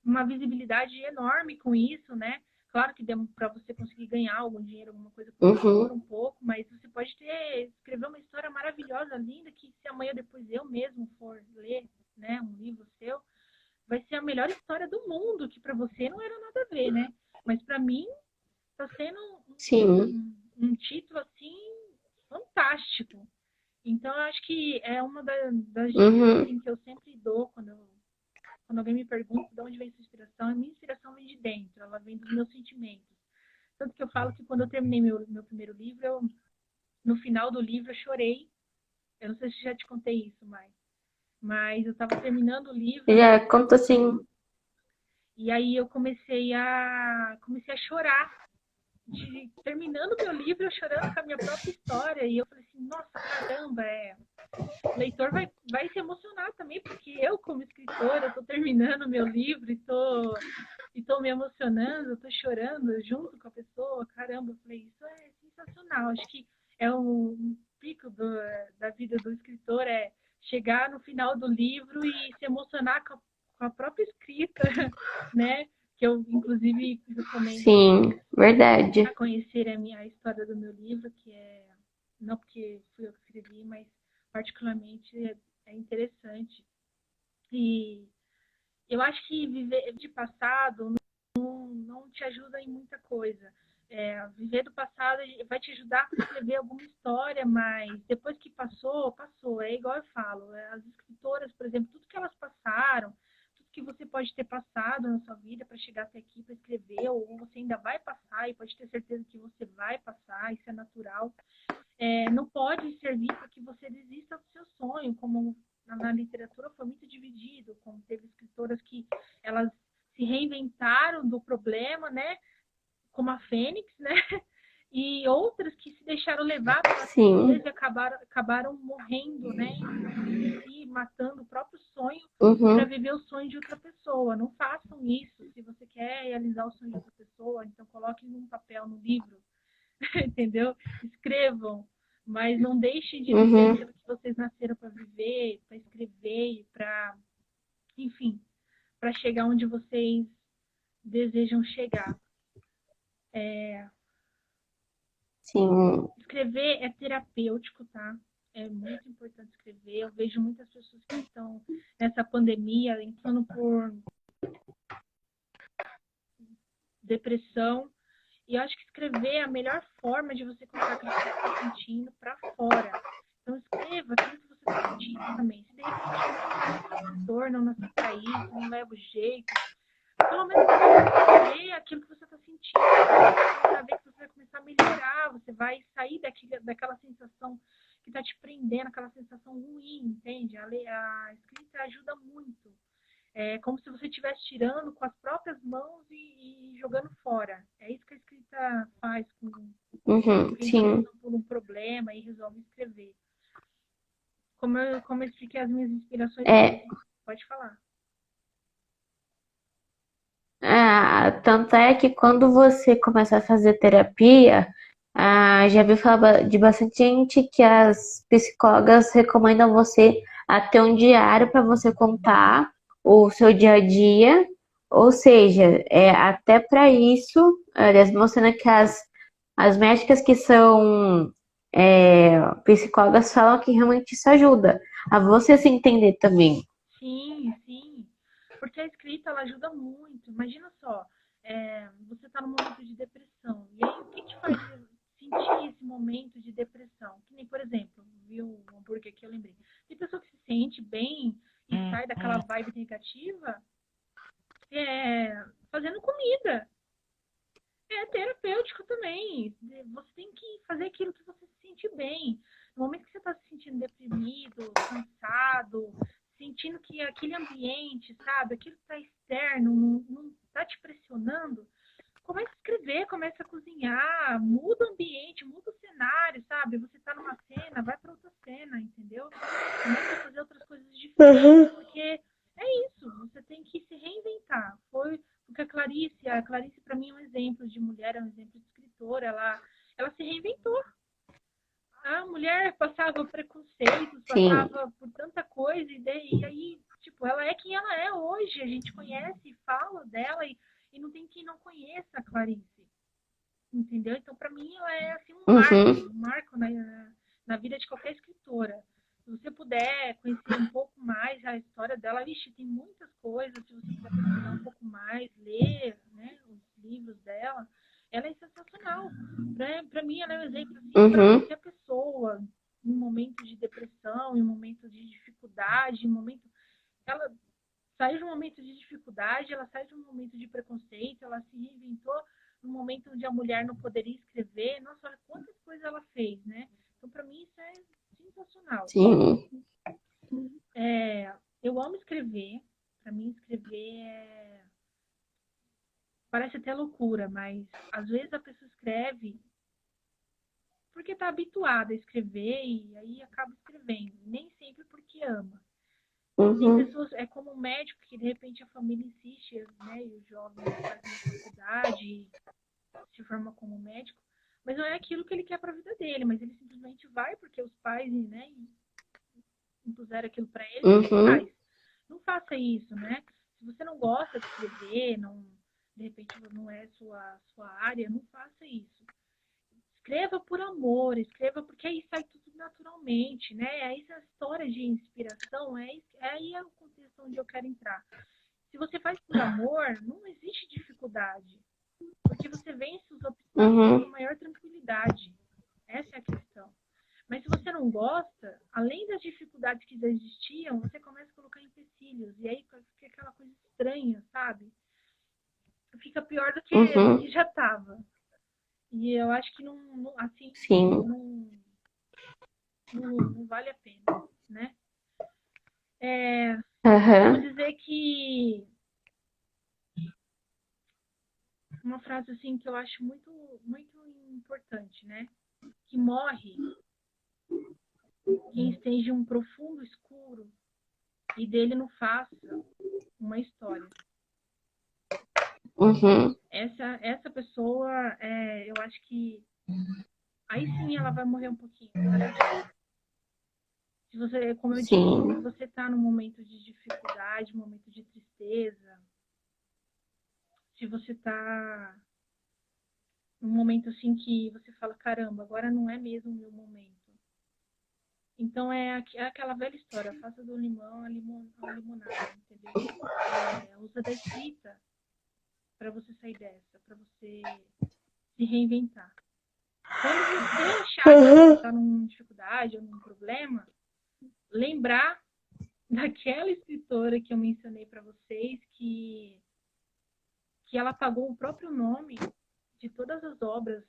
uma visibilidade enorme com isso, né? Claro que para você conseguir ganhar algum dinheiro, alguma coisa, demora um pouco, mas você pode escrever uma história maravilhosa, linda, que se amanhã depois eu mesmo for ler, né, um livro seu, vai ser a melhor história do mundo, que para você não era nada a ver, né? Mas para mim está sendo um título assim fantástico. Então eu acho que é uma das dicas assim, que eu sempre dou quando alguém me pergunta de onde vem sua inspiração. A minha inspiração vem de dentro, ela vem dos meus sentimentos. Tanto que eu falo que quando eu terminei meu primeiro livro, no final do livro eu chorei. Eu não sei se já te contei isso, mas eu estava terminando o livro. Já conta assim. E aí eu comecei a chorar. Terminando meu livro, eu chorando com a minha própria história. E eu falei assim, nossa, caramba, o leitor vai se emocionar também, porque eu, como escritora, estou terminando meu livro e estou me emocionando, estou chorando junto com a pessoa. Caramba, eu falei, isso é sensacional. Acho que é um pico da vida do escritor, é chegar no final do livro e se emocionar com a própria escrita, né? Que eu, inclusive, recomendo. Sim, verdade. A conhecer a história do meu livro, que não porque fui eu que escrevi, mas particularmente é interessante. E eu acho que viver de passado não te ajuda em muita coisa. Viver do passado vai te ajudar para escrever alguma história, mas depois que passou. É igual eu falo. As escritoras, por exemplo, tudo que elas passaram, tudo que você pode ter passado na sua vida para chegar até aqui para escrever, ou você ainda vai passar e pode ter certeza que você vai passar, isso é natural. Não pode servir para que você desista do seu sonho, como na literatura foi muito dividido, como teve escritoras que elas se reinventaram do problema, né? Como a Fênix, né? E outras que se deixaram levar pela tristeza e acabaram morrendo, né? E matando o próprio sonho para viver o sonho de outra pessoa. Não façam isso. Se você quer realizar o sonho de outra pessoa, então coloque num papel, no livro, entendeu? Escrevam, mas não deixem de viver aquilo que vocês nasceram para viver, para escrever, enfim, para chegar onde vocês desejam chegar. Sim. Escrever é terapêutico, tá? É muito importante escrever. Eu vejo muitas pessoas que estão nessa pandemia entrando por depressão. E eu acho que escrever é a melhor forma de você colocar aquilo que você está sentindo para fora. Então escreva aquilo que você está sentindo também. Se de repente não nasce para isso, não leva o jeito, pelo menos escrever aquilo que você está sentindo. Você vai ver que você vai começar a melhorar, você vai sair daquela sensação que está te prendendo, aquela sensação ruim, entende? A escrita ajuda muito. É como se você estivesse tirando com as próprias mãos e jogando fora. É isso que a escrita faz com quem está passando por um problema e resolve escrever. Como eu expliquei as minhas inspirações, pode falar. Tanto é que quando você começa a fazer terapia, já vi falar de bastante gente que as psicólogas recomendam você a ter um diário para você contar o seu dia a dia, ou seja, até para isso, elas mostrando que as médicas que são psicólogas falam que realmente isso ajuda a você se entender também. Sim, sim. Porque a escrita, ela ajuda muito. Imagina só, você está num momento de depressão. E aí, o que te faz sentir esse momento de depressão? Que nem, por exemplo, viu um hambúrguer que eu lembrei. Tem pessoa que se sente bem e sai daquela vibe negativa fazendo comida. É terapêutico também. Você tem que fazer aquilo que você se sente bem. No momento que você está se sentindo deprimido, cansado, sentindo que aquele ambiente, sabe, aquilo que está externo, não está te pressionando, começa a escrever, começa a cozinhar, muda o ambiente, muda o cenário, sabe? Você está numa cena, vai para outra cena, entendeu? Começa a fazer outras coisas diferentes, porque é isso, você tem que se reinventar. Foi porque a Clarice para mim é um exemplo de mulher, é um exemplo de escritora, ela se reinventou. A mulher mulher passava preconceitos, Sim. passava por tanta coisa, e aí, tipo, ela é quem ela é hoje. A gente conhece e fala dela, e não tem quem não conheça a Clarice. Entendeu? Então, para mim, ela é assim um marco na vida de qualquer escritora. Se você puder conhecer um pouco mais a história dela, vixe, tem muitas coisas. Se você puder pesquisar um pouco mais, ler, né, os livros dela, ela é sensacional. Para mim, ela é um exemplo assim, para qualquer pessoa, em momentos de depressão, em momentos de dificuldade, ela sai de um momento de dificuldade, ela sai de um momento de preconceito, ela se reinventou no momento onde a mulher não poderia escrever. Nossa, olha quantas coisas ela fez, né? Então, para mim, isso é sensacional. Sim. Eu amo escrever. Para mim, escrever parece até loucura, mas às vezes a pessoa escreve porque está habituada a escrever e aí acaba escrevendo. Nem sempre porque ama. Tem pessoas, é como um médico que de repente a família insiste, né? E o jovem faz uma faculdade, se forma como médico, mas não é aquilo que ele quer para a vida dele, mas ele simplesmente vai porque os pais, né, impuseram aquilo para ele, ele faz. Não faça isso, né? Se você não gosta de escrever, de repente não é sua área, não faça isso. Escreva por amor, escreva porque aí sai tudo naturalmente, né? Aí essa história de inspiração, aí é o contexto onde eu quero entrar. Se você faz por amor, não existe dificuldade. Porque você vence os obstáculos com maior tranquilidade. Essa é a questão. Mas se você não gosta, além das dificuldades que já existiam, você começa a colocar empecilhos. E aí fica aquela coisa estranha, sabe? Fica pior do que já estava. E eu acho que não assim, não vale a pena, né? Vou dizer que uma frase assim que eu acho muito, muito importante, né? Que morre quem esteja um profundo escuro e dele não faça uma história. Essa pessoa, eu acho que aí sim ela vai morrer um pouquinho. Se você, como eu disse, se você está num momento de dificuldade, momento de tristeza, se você está num momento assim que você fala, caramba, agora não é mesmo o meu momento. Então é aquela velha história, faça do limão a limonada, entendeu? Usa da escrita para você sair dessa, para você se reinventar. Quando você achar que você está numa dificuldade ou num problema, lembrar daquela escritora que eu mencionei para vocês, que ela pagou o próprio nome de todas as obras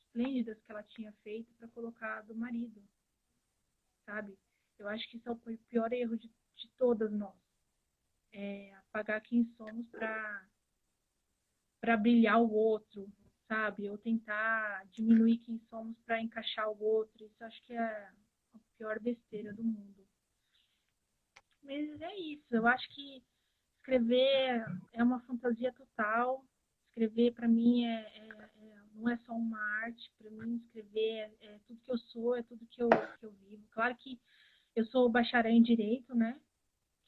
esplêndidas que ela tinha feito para colocar do marido, sabe? Eu acho que isso é o pior erro de todas nós. Apagar quem somos para brilhar o outro, sabe? Ou tentar diminuir quem somos para encaixar o outro. Isso acho que é a pior besteira do mundo. Mas é isso. Eu acho que escrever é uma fantasia total. Escrever, para mim, não é só uma arte. Para mim, escrever é tudo que eu sou, é tudo que eu vivo. Claro que eu sou bacharel em Direito, né?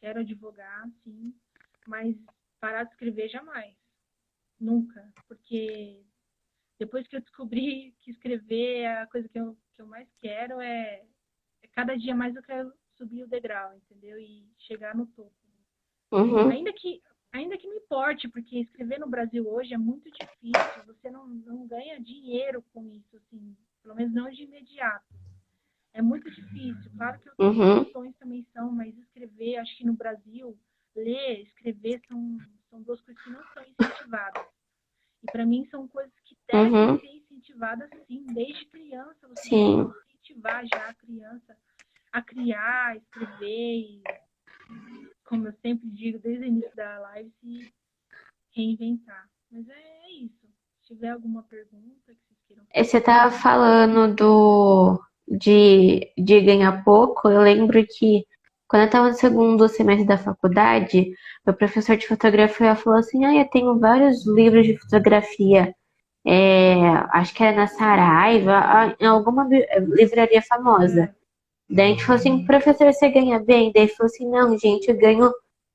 Quero advogar, sim. Mas parar de escrever jamais. Nunca. Porque depois que eu descobri que escrever é a coisa que eu mais quero, cada dia mais eu quero subir o degrau, entendeu? E chegar no topo. Ainda que não importe, porque escrever no Brasil hoje é muito difícil, você não ganha dinheiro com isso, assim, pelo menos não de imediato. É muito difícil. Claro que outras profissões também são, mas escrever, acho que no Brasil, ler, escrever são duas coisas que não são incentivadas. E para mim são coisas que devem ser incentivadas, sim, desde criança. Você tem que incentivar já a criança a criar, a escrever e, como eu sempre digo desde o início da live, se reinventar. Mas é isso. Se tiver alguma pergunta que vocês queiram fazer. Você estava falando de ganhar pouco. Eu lembro que quando eu estava no segundo semestre da faculdade, meu professor de fotografia falou assim, eu tenho vários livros de fotografia acho que era na Saraiva, em alguma livraria famosa. É. Daí a gente falou assim, professor, você ganha bem? Daí ele falou assim, não, gente, eu ganho,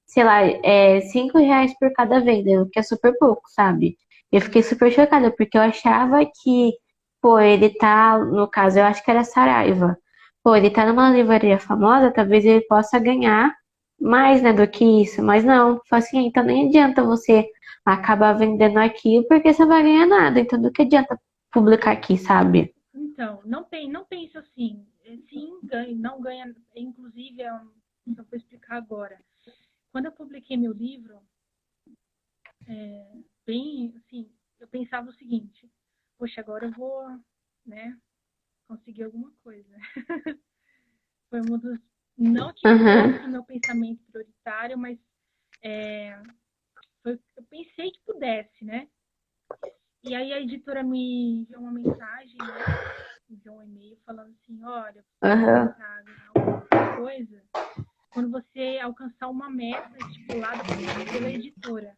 sei lá, R$ 5 por cada venda, o que é super pouco, sabe? Eu fiquei super chocada, porque eu achava que, pô, ele tá, no caso, eu acho que era Saraiva. Pô, ele tá numa livraria famosa, talvez ele possa ganhar mais, né, do que isso. Mas não, falei assim, então nem adianta você acabar vendendo aqui, porque você não vai ganhar nada. Então, do que adianta publicar aqui, sabe? Então, não pense assim. Sim, ganha, não ganha. Inclusive, eu vou explicar agora. Quando eu publiquei meu livro, bem assim, eu pensava o seguinte: poxa, agora eu vou, né, conseguir alguma coisa. Foi um dos. Não que Aham, fosse o meu pensamento prioritário, mas eu pensei que pudesse, né? E aí a editora me enviou uma mensagem, né? Enviou um e-mail falando assim, olha, você vai aham, começar a ganhar alguma coisa quando você alcançar uma meta estipulada pela editora.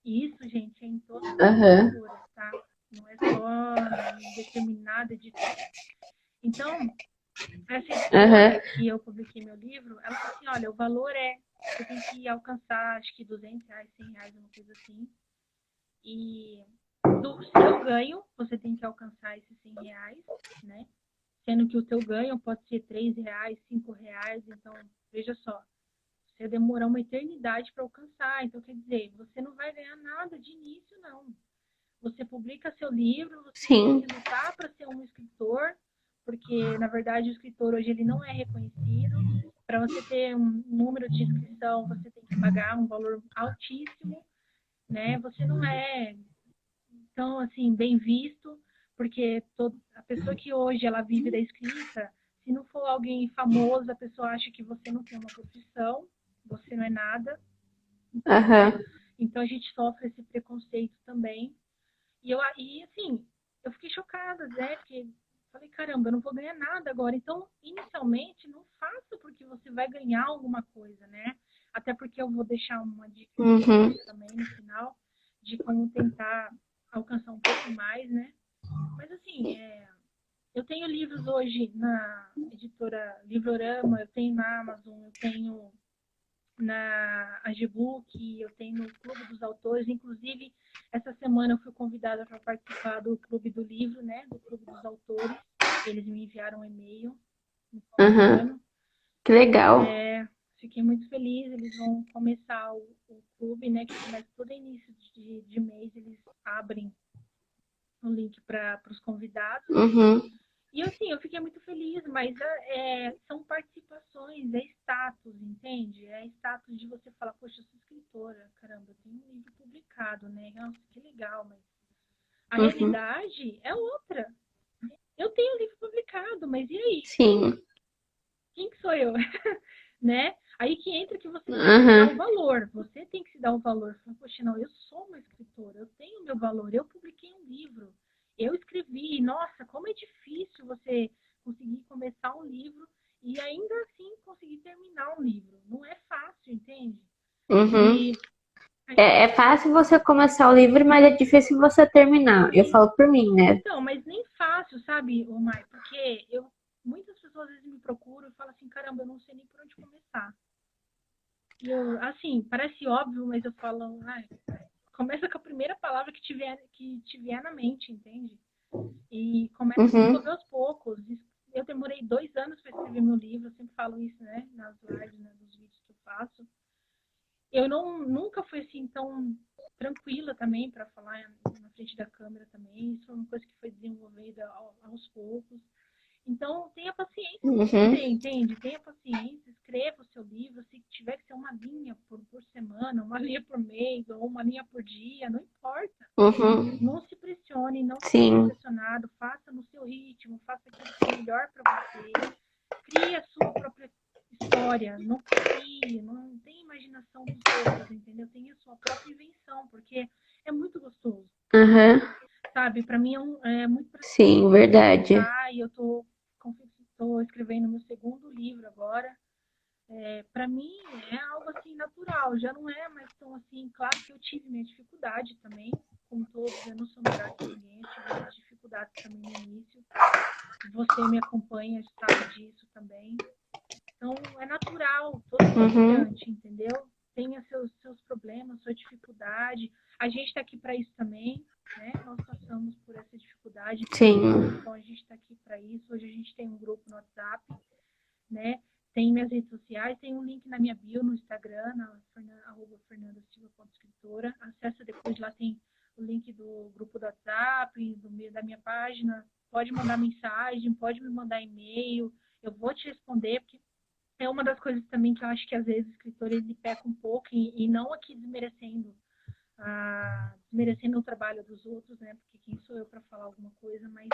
E isso, gente, é em todas as aham, editoras, tá? Não é só em determinada editora. Então, essa aham, editora que eu publiquei meu livro, ela falou assim, olha, o valor você tem que alcançar, acho que R$ 200, R$ 100, uma coisa assim. E do seu ganho, você tem que alcançar esses R$ 100, né? Sendo que o teu ganho pode ser R$ 3, R$ 5. Então, veja só, você demorar uma eternidade para alcançar. Então, quer dizer, você não vai ganhar nada de início, não. Você publica seu livro, você tem sim, que lutar para ser um escritor, porque, na verdade, o escritor hoje ele não é reconhecido. Para você ter um número de inscrição, você tem que pagar um valor altíssimo, né? Você não é tão, assim, bem visto, porque a pessoa que hoje ela vive da escrita, se não for alguém famoso, a pessoa acha que você não tem uma profissão, você não é nada, aham, né? Então a gente sofre esse preconceito também. E assim, eu fiquei chocada, né? Porque falei, caramba, eu não vou ganhar nada agora. Então, inicialmente, não faça porque você vai ganhar alguma coisa, né? Até porque eu vou deixar uma dica de uhum, livro também no final, de como tentar alcançar um pouco mais, né? Mas assim, eu tenho livros hoje na editora Livrorama, eu tenho na Amazon, eu tenho na Agibook, eu tenho no Clube dos Autores. Inclusive, essa semana eu fui convidada para participar do Clube do Livro, né? Do Clube dos Autores. Eles me enviaram um e-mail me aham. convidando. Que legal. Fiquei muito feliz. Eles vão começar o clube, né? Que começa todo início de mês. Eles abrem o link para os convidados. Uhum, E assim, eu fiquei muito feliz, mas são participações, é status, entende? É status de você falar, poxa, eu sou escritora, caramba, eu tenho um livro publicado, né? Nossa, que legal, mas a uhum, realidade é outra. Eu tenho um livro publicado, mas e aí? sim, Quem que sou eu? Né? Aí que entra que você tem que se dar aham, o valor. Você tem que se dar o valor. Falar, poxa, não, eu sou uma escritora, eu tenho o meu valor, eu publiquei um livro, eu escrevi. Nossa, como é difícil você conseguir começar um livro e ainda assim conseguir terminar um livro. Não é fácil, entende? uhum. E É fácil você começar o livro, mas é difícil você terminar. Eu falo por mim, né? então, mas nem fácil, sabe, Omar? Porque muitas pessoas às vezes me procuram e falam assim, caramba, eu não sei nem por onde começar. E eu, assim, parece óbvio, mas eu falo, começa com a primeira palavra que te vier na mente, entende? E começa a Uhum, desenvolver aos poucos. Eu demorei 2 anos para escrever meu livro, eu sempre falo isso, né? Nas lives, né, nos vídeos que eu faço. Eu nunca fui assim tão tranquila também para falar na frente da câmera também. Isso foi uma coisa que foi desenvolvida aos poucos. Então, tenha paciência com uhum, você, entende? Tenha paciência, escreva o seu livro. Se tiver que ser uma linha por semana, uma linha por mês, ou uma linha por dia, não importa. uhum. Não se pressione, não se sinta Sim, pressionado. Faça no seu ritmo, faça aquilo que é melhor para você. Crie a sua própria história. Não copie, não tenha imaginação dos outros, entendeu? Tenha a sua própria invenção, porque é muito gostoso. aham, Sabe, para mim é muito sim, prazeroso verdade. publicar e eu estou escrevendo meu segundo livro agora. Para mim é algo assim natural, já não é mais tão assim, claro que eu tive minha dificuldade também, como todos, eu não sou melhor que ninguém, eu tive muitas dificuldades também no início. Você me acompanha, sabe disso também. Então, é natural, todo iniciante, entendeu? Tenha seus problemas, sua dificuldade. A gente está aqui para isso também, né? Nós passamos por essa dificuldade. Sim. Então, a gente está aqui para isso. Hoje a gente tem um grupo no WhatsApp, né? Tem minhas redes sociais, tem um link na minha bio no Instagram, @fernandasilva.escritora. Acessa depois, lá tem o link do grupo do WhatsApp, da minha página. Pode mandar mensagem, pode me mandar e-mail. Eu vou te responder, porque é uma das coisas também que eu acho que às vezes o escritor ele peca um pouco, e não aqui desmerecendo o trabalho dos outros, né? Porque quem sou eu para falar alguma coisa, mas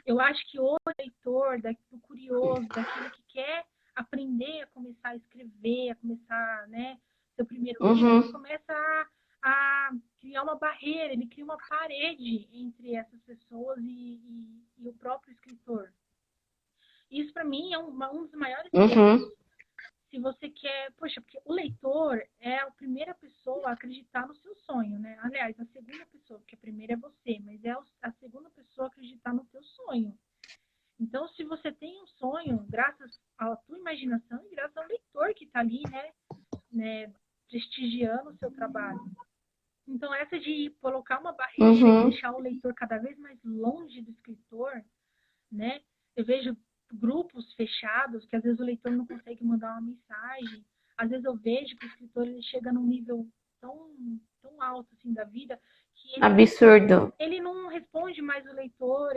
eu acho que o leitor, do curioso, daquele que quer aprender a começar a escrever, a começar, né, seu primeiro livro, ele começa a criar uma barreira, ele cria uma parede entre essas pessoas e o próprio escritor. Isso, para mim, é um dos maiores erros. Se você quer... Poxa, porque o leitor é a primeira pessoa a acreditar no seu sonho, né? Aliás, a segunda pessoa, porque a primeira é você, mas é a segunda pessoa a acreditar no teu sonho. Então, se você tem um sonho, graças à tua imaginação e graças ao leitor que está ali, né, prestigiando o seu trabalho. Então, essa de colocar uma barreira e deixar o leitor cada vez mais longe do escritor, né? Eu vejo grupos fechados que às vezes o leitor não consegue mandar uma mensagem. Às vezes eu vejo que o escritor ele chega num nível tão alto assim da vida que absurdo. Ele não responde mais o leitor.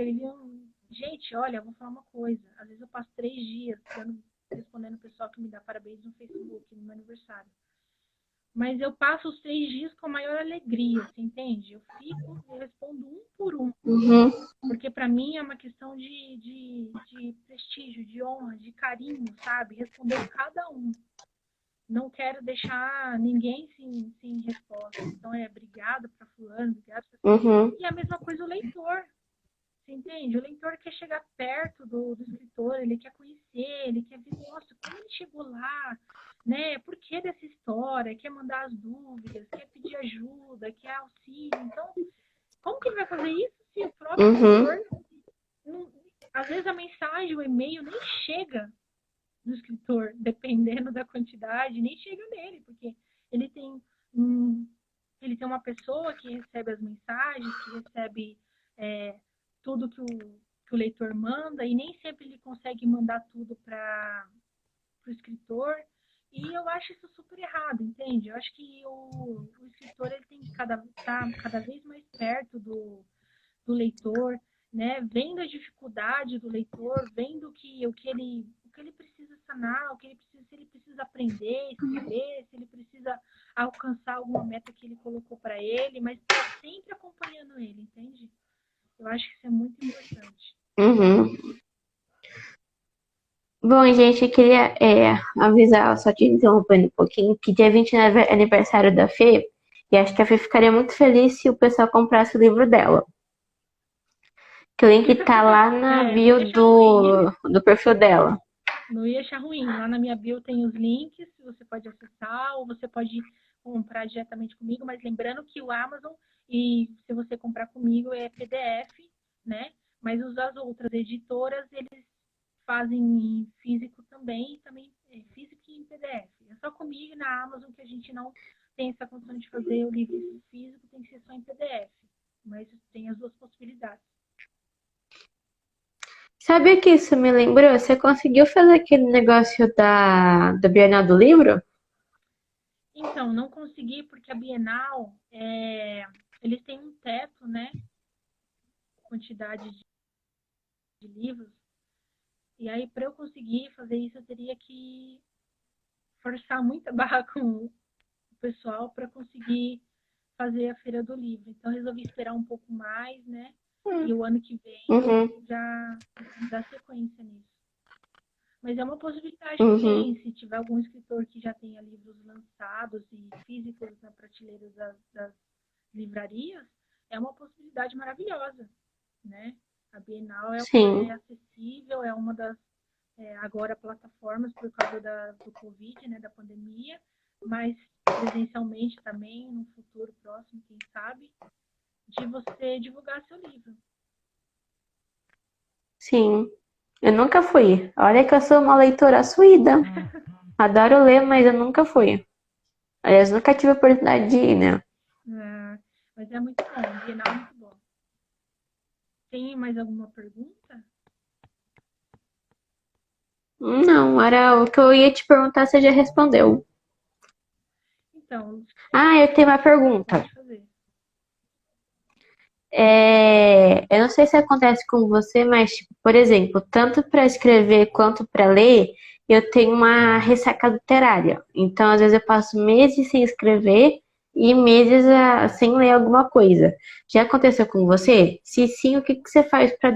Gente, olha, eu vou falar uma coisa. Às vezes eu passo 3 dias respondendo o pessoal que me dá parabéns no Facebook, no meu aniversário. Mas eu passo os 3 dias com a maior alegria, você entende? Eu respondo um por um. Porque para mim é uma questão de prestígio, de honra, de carinho, sabe? Responder cada um. Não quero deixar ninguém sem resposta. Então obrigado para fulano, obrigado para fulano. E a mesma coisa o leitor. Você entende? O leitor quer chegar perto do escritor, ele quer conhecer, ele quer ver, nossa, como ele chegou lá, né? Por que dessa história? Quer mandar as dúvidas, quer pedir ajuda, quer auxílio. Então, como que ele vai fazer isso se o próprio escritor... Às vezes a mensagem, o e-mail nem chega no escritor, dependendo da quantidade, nem chega nele, porque ele tem uma pessoa que recebe as mensagens, que recebe tudo que o leitor manda, e nem sempre ele consegue mandar tudo para o escritor. E eu acho isso super errado, entende? Eu acho que o escritor ele tem que estar cada vez mais perto do leitor, né? Vendo a dificuldade do leitor, vendo o que ele precisa sanar, se ele precisa aprender, escrever, se ele precisa alcançar alguma meta que ele colocou para ele, mas tá sempre acompanhando ele, entende? Eu acho que isso é muito importante. Bom, gente, eu queria avisar, só te interrompendo um pouquinho, que dia 29 é aniversário da Fê, e acho que a Fê ficaria muito feliz se o pessoal comprasse o livro dela. Que o link tá lá na bio do perfil dela. Não ia achar ruim. Lá na minha bio tem os links, você pode acessar, ou você pode comprar diretamente comigo, mas lembrando que o Amazon, e se você comprar comigo, é PDF, né? Mas as outras editoras, eles fazem em físico também físico e em PDF. É só comigo e na Amazon que a gente não tem essa condição de fazer o livro físico, tem que ser só em PDF. Mas tem as duas possibilidades. Sabe o que isso me lembrou? Você conseguiu fazer aquele negócio do Bienal do Livro? Então, não consegui porque a Bienal, eles têm um teto, né? Quantidade de livros. E aí, para eu conseguir fazer isso, eu teria que forçar muita barra com o pessoal para conseguir fazer a Feira do Livro. Então, eu resolvi esperar um pouco mais, né? E o ano que vem já dar sequência nisso. Mas é uma possibilidade também, se tiver algum escritor que já tenha livros lançados e físicos na prateleira das livrarias, é uma possibilidade maravilhosa, né? A Bienal é acessível, é uma das, agora, plataformas por causa do Covid, né, da pandemia, mas presencialmente também, no futuro próximo, quem sabe. de você divulgar seu livro. Sim. Eu nunca fui. Olha que eu sou uma leitora assuída. Adoro ler, mas eu nunca fui. Aliás, nunca tive a oportunidade de ir, né? Mas é muito bom, o Bienal é muito bom. Tem mais alguma pergunta? Não, era o que eu ia te perguntar, você já respondeu. Então, Ah, eu tenho uma pergunta. pode fazer. Eu não sei se acontece com você, mas, tipo, por exemplo, tanto para escrever quanto para ler, eu tenho uma ressaca literária. Então, às vezes, eu passo meses sem escrever e meses sem ler alguma coisa. Já aconteceu com você? Se sim, o que que você faz para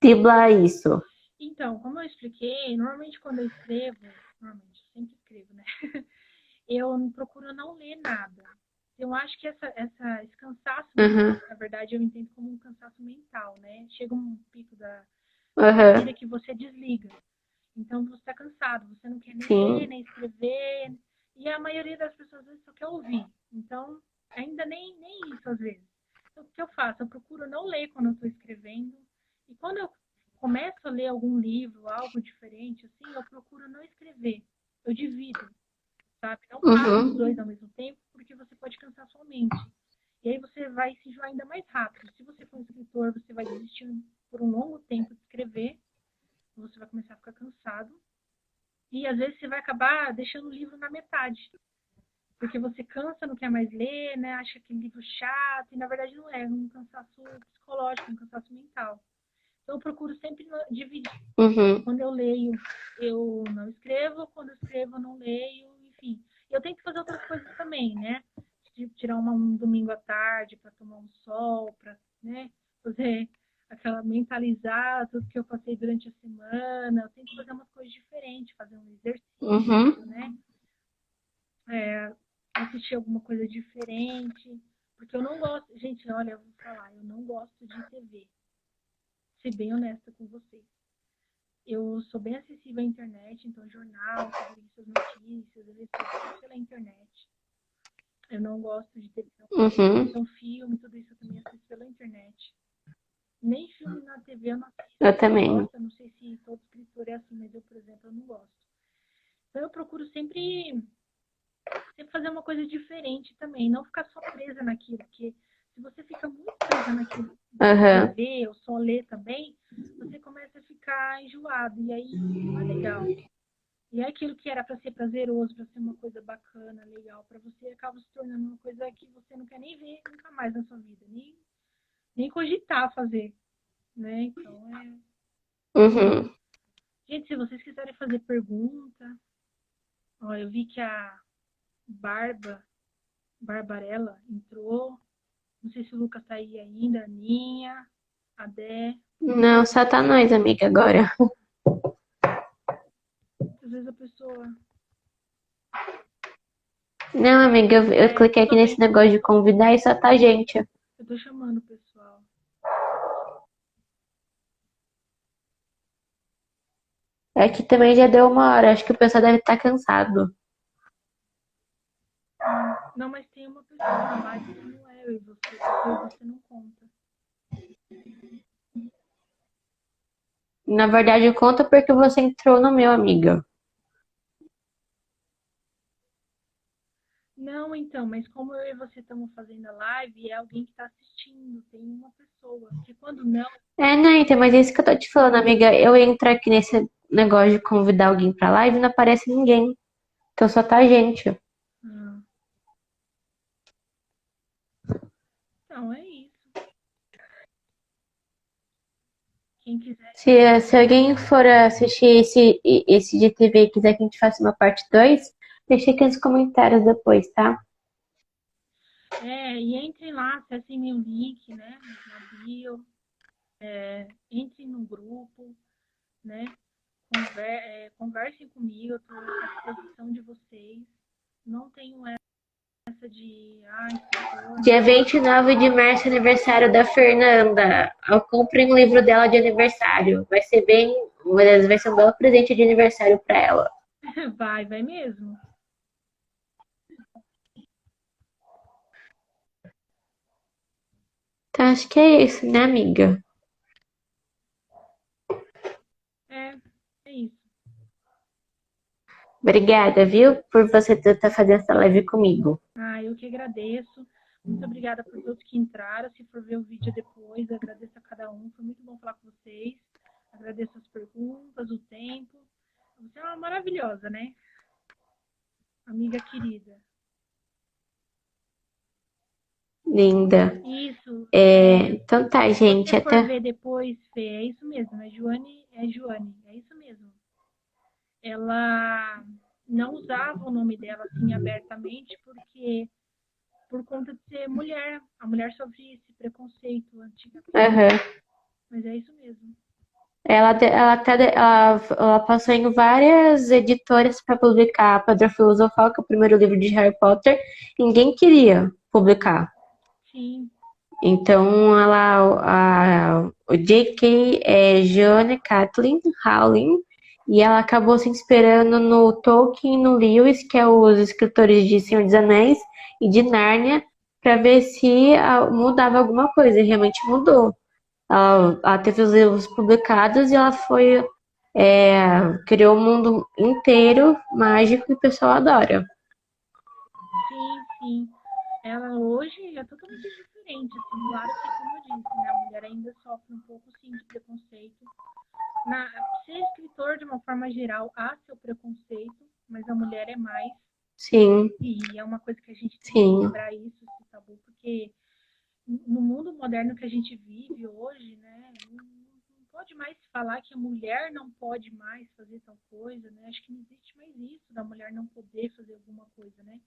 driblar isso? Então, como eu expliquei, normalmente quando eu escrevo, normalmente, eu sempre escrevo, né? Eu procuro não ler nada. Eu acho que esse cansaço, Uhum, na verdade, eu entendo como um cansaço mental, né? Chega um pico da uhum, vida que você desliga. Então, você está cansado, você não quer nem ler, sim, nem escrever. E a maioria das pessoas, às vezes, só quer ouvir. Então, ainda nem isso, às vezes. Então, o que eu faço? Eu procuro não ler quando eu estou escrevendo. E quando eu começo a ler algum livro, algo diferente, assim, eu procuro não escrever. Eu divido, sabe? Não faço os uhum, dois ao mesmo tempo, porque você pode cansar sua mente. E aí você vai se enjoar ainda mais rápido. Se você for um escritor, você vai desistir por um longo tempo de escrever. Você vai começar a ficar cansado. E às vezes você vai acabar deixando o livro na metade. Porque você cansa, não quer mais ler, né? Acha aquele livro chato. E na verdade não é. É um cansaço psicológico, um cansaço mental. Então eu procuro sempre dividir. uhum, Quando eu leio, eu não escrevo. Quando eu escrevo, eu não leio. Enfim. Eu tenho que fazer outras coisas também, né? Tirar um domingo à tarde para tomar um sol, para, né, fazer aquela mentalizar tudo que eu passei durante a semana. Eu tenho que fazer umas coisas diferentes, fazer um uhum, exercício, né? Assistir alguma coisa diferente. Porque eu não gosto. Gente, olha, eu vou falar, eu não gosto de TV. Ser bem honesta com vocês. Eu sou bem acessível à internet, então jornal, revistas, notícias, eleições, tudo pela internet. Eu não gosto de TV. uhum. Então, filme, tudo isso eu também assisto pela internet. Nem filme na TV eu não assisto. Eu Eu não também. gosto, eu não sei se todo escritor é assim, mas eu, por exemplo, eu não gosto. Então, eu procuro sempre fazer uma coisa diferente também, não ficar só presa naquilo, porque se você fica muito presa naquilo, Aham, escrever ou só ler também, você começa a ficar enjoado, e aí não é legal. E é aquilo que era para ser prazeroso, para ser uma coisa bacana, legal, para você acaba se tornando uma coisa que você não quer nem ver nunca mais na sua vida, nem cogitar fazer, né? Então uhum. Gente, se vocês quiserem fazer pergunta, ó, eu vi que a Barbarella entrou. Não sei se o Lucas tá aí ainda, a Aninha, a Dé. Não, só tá nós, amiga, agora. Às vezes a pessoa. Não, amiga, eu cliquei aqui Tudo bem, nesse negócio de convidar e só tá gente. eu tô chamando o pessoal. Aqui também já deu uma hora, acho que o pessoal deve estar cansado. Não, mas tem uma pessoa na live que não é eu e você, porque eu e você não conta. Na verdade, conta porque você entrou no meu, amiga. Não, então, mas como eu e você estamos fazendo a live, é alguém que está assistindo, tem uma pessoa. Porque quando não. Não, então, mas é isso que eu tô te falando, amiga. Eu entro aqui nesse negócio de convidar alguém pra live e não aparece ninguém. Então só tá gente. Ah, então, é isso. Quem quiser. Se alguém for assistir esse GTV e quiser que a gente faça uma parte 2, deixa aqui nos comentários depois, tá? E entrem lá, acessem meu link, né? Na bio. Entrem no grupo, né? Conversem comigo, eu estou à disposição de vocês. Não tenho essa de, escritor, Dia não. 29 de março, aniversário da Fernanda. Eu comprei um livro dela de aniversário. Vai ser um belo presente de aniversário pra ela. Vai mesmo. Então acho que é isso, né, amiga? É isso. Obrigada, viu, por você estar fazendo essa live comigo. Eu que agradeço. Muito obrigada por todos que entraram. Se for ver o vídeo depois, agradeço a cada um. Foi muito bom falar com vocês. Agradeço as perguntas, o tempo. Você é uma maravilhosa, né? Amiga querida. Linda. Isso. Então tá, Se gente, você for até. ver depois, Fê, é isso mesmo. É Joane, é isso mesmo. Ela não usava o nome dela assim abertamente porque por conta de ser mulher. A mulher sofria esse preconceito antigamente. Aham. Mas é isso mesmo. Ela passou em várias editoras para publicar a Pedra Filosofal, que é o primeiro livro de Harry Potter. Ninguém queria publicar. Sim. Então, o J.K. é Joanne Kathleen Rowling, e ela acabou se inspirando no Tolkien e no Lewis, que é os escritores de Senhor dos Anéis e de Nárnia, para ver se mudava alguma coisa. E realmente mudou. Ela teve os livros publicados e ela criou um mundo inteiro mágico que o pessoal adora. Sim, sim. Ela hoje é totalmente diferente, assim, claro que, como eu disse, né, a mulher ainda sofre um pouco, sim, de preconceito. Ser escritor, de uma forma geral, há seu preconceito, mas a mulher é mais. Sim, E é uma coisa que a gente tem que sim, quebrar isso, esse tabu, porque no mundo moderno que a gente vive hoje, né, não pode mais falar que a mulher não pode mais fazer tal coisa, né? Acho que não existe mais isso da mulher não poder fazer alguma coisa, né?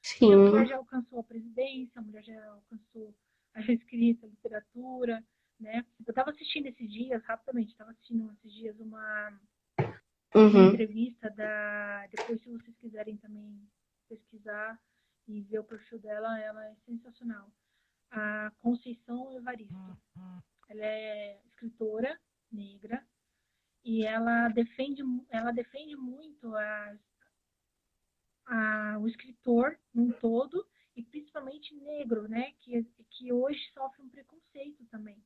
Porque a mulher sim. já alcançou a presidência, a mulher já alcançou a escrita, a literatura, né? Eu estava assistindo esses dias, rapidamente, estava assistindo esses dias uma Uhum. entrevista depois se vocês quiserem também pesquisar e ver o perfil dela, ela é sensacional. A Conceição Evaristo. Ela é escritora negra e ela defende muito o escritor num todo e principalmente negro, né, que hoje sofre um preconceito também.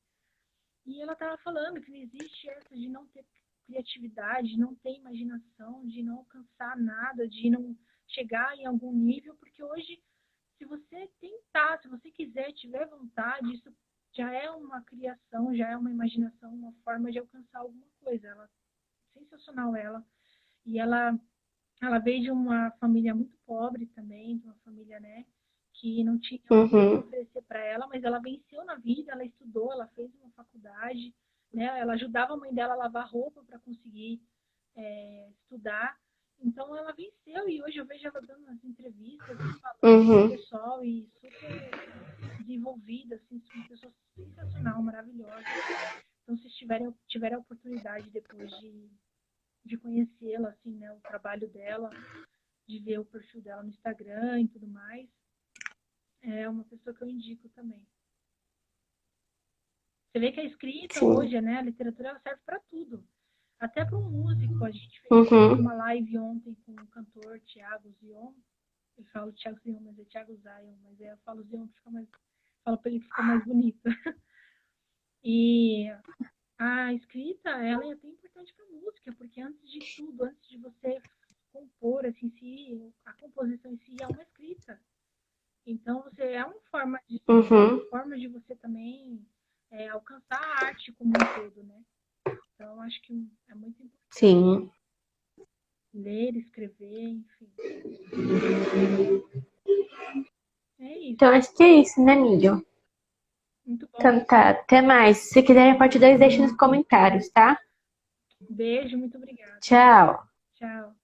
E ela estava falando que não existe essa de não ter criatividade, de não ter imaginação, de não alcançar nada, de não chegar em algum nível, porque hoje, se você tentar, se você quiser, tiver vontade, isso já é uma criação, já é uma imaginação, uma forma de alcançar alguma coisa. Ela, sensacional ela. E ela veio de uma família muito pobre também, de uma família, né, que não tinha muito o que oferecer para ela, mas ela venceu na vida, ela estudou, ela fez uma faculdade, né, ela ajudava a mãe dela a lavar roupa para conseguir estudar. Então ela venceu e hoje eu vejo ela dando as entrevistas, falando com o pessoal e super desenvolvida, assim, uma pessoa sensacional, maravilhosa. Então se tiverem a oportunidade depois de conhecê-la, assim, né, o trabalho dela, de ver o perfil dela no Instagram e tudo mais, é uma pessoa que eu indico também. Você vê que a escrita hoje, né, a literatura, ela serve para tudo. Até para um músico. A gente fez uma live ontem com o cantor Thiago Zion. Eu falo Thiago Zion, mas é Thiago Zion. Mas eu falo Zion, falo para ele que fica mais bonito. E a escrita, ela é até importante para música, porque antes de tudo, antes de você compor, assim, a composição em si é uma escrita. Então, é uma forma de você também alcançar a arte como um todo, né? Então, acho que é muito importante. Sim. Ler, escrever, enfim. É isso. Então acho que é isso, né, amiga? Muito bom. Então tá, até mais. Se quiserem a parte 2, deixe nos comentários, tá? Beijo, muito obrigada. Tchau. Tchau.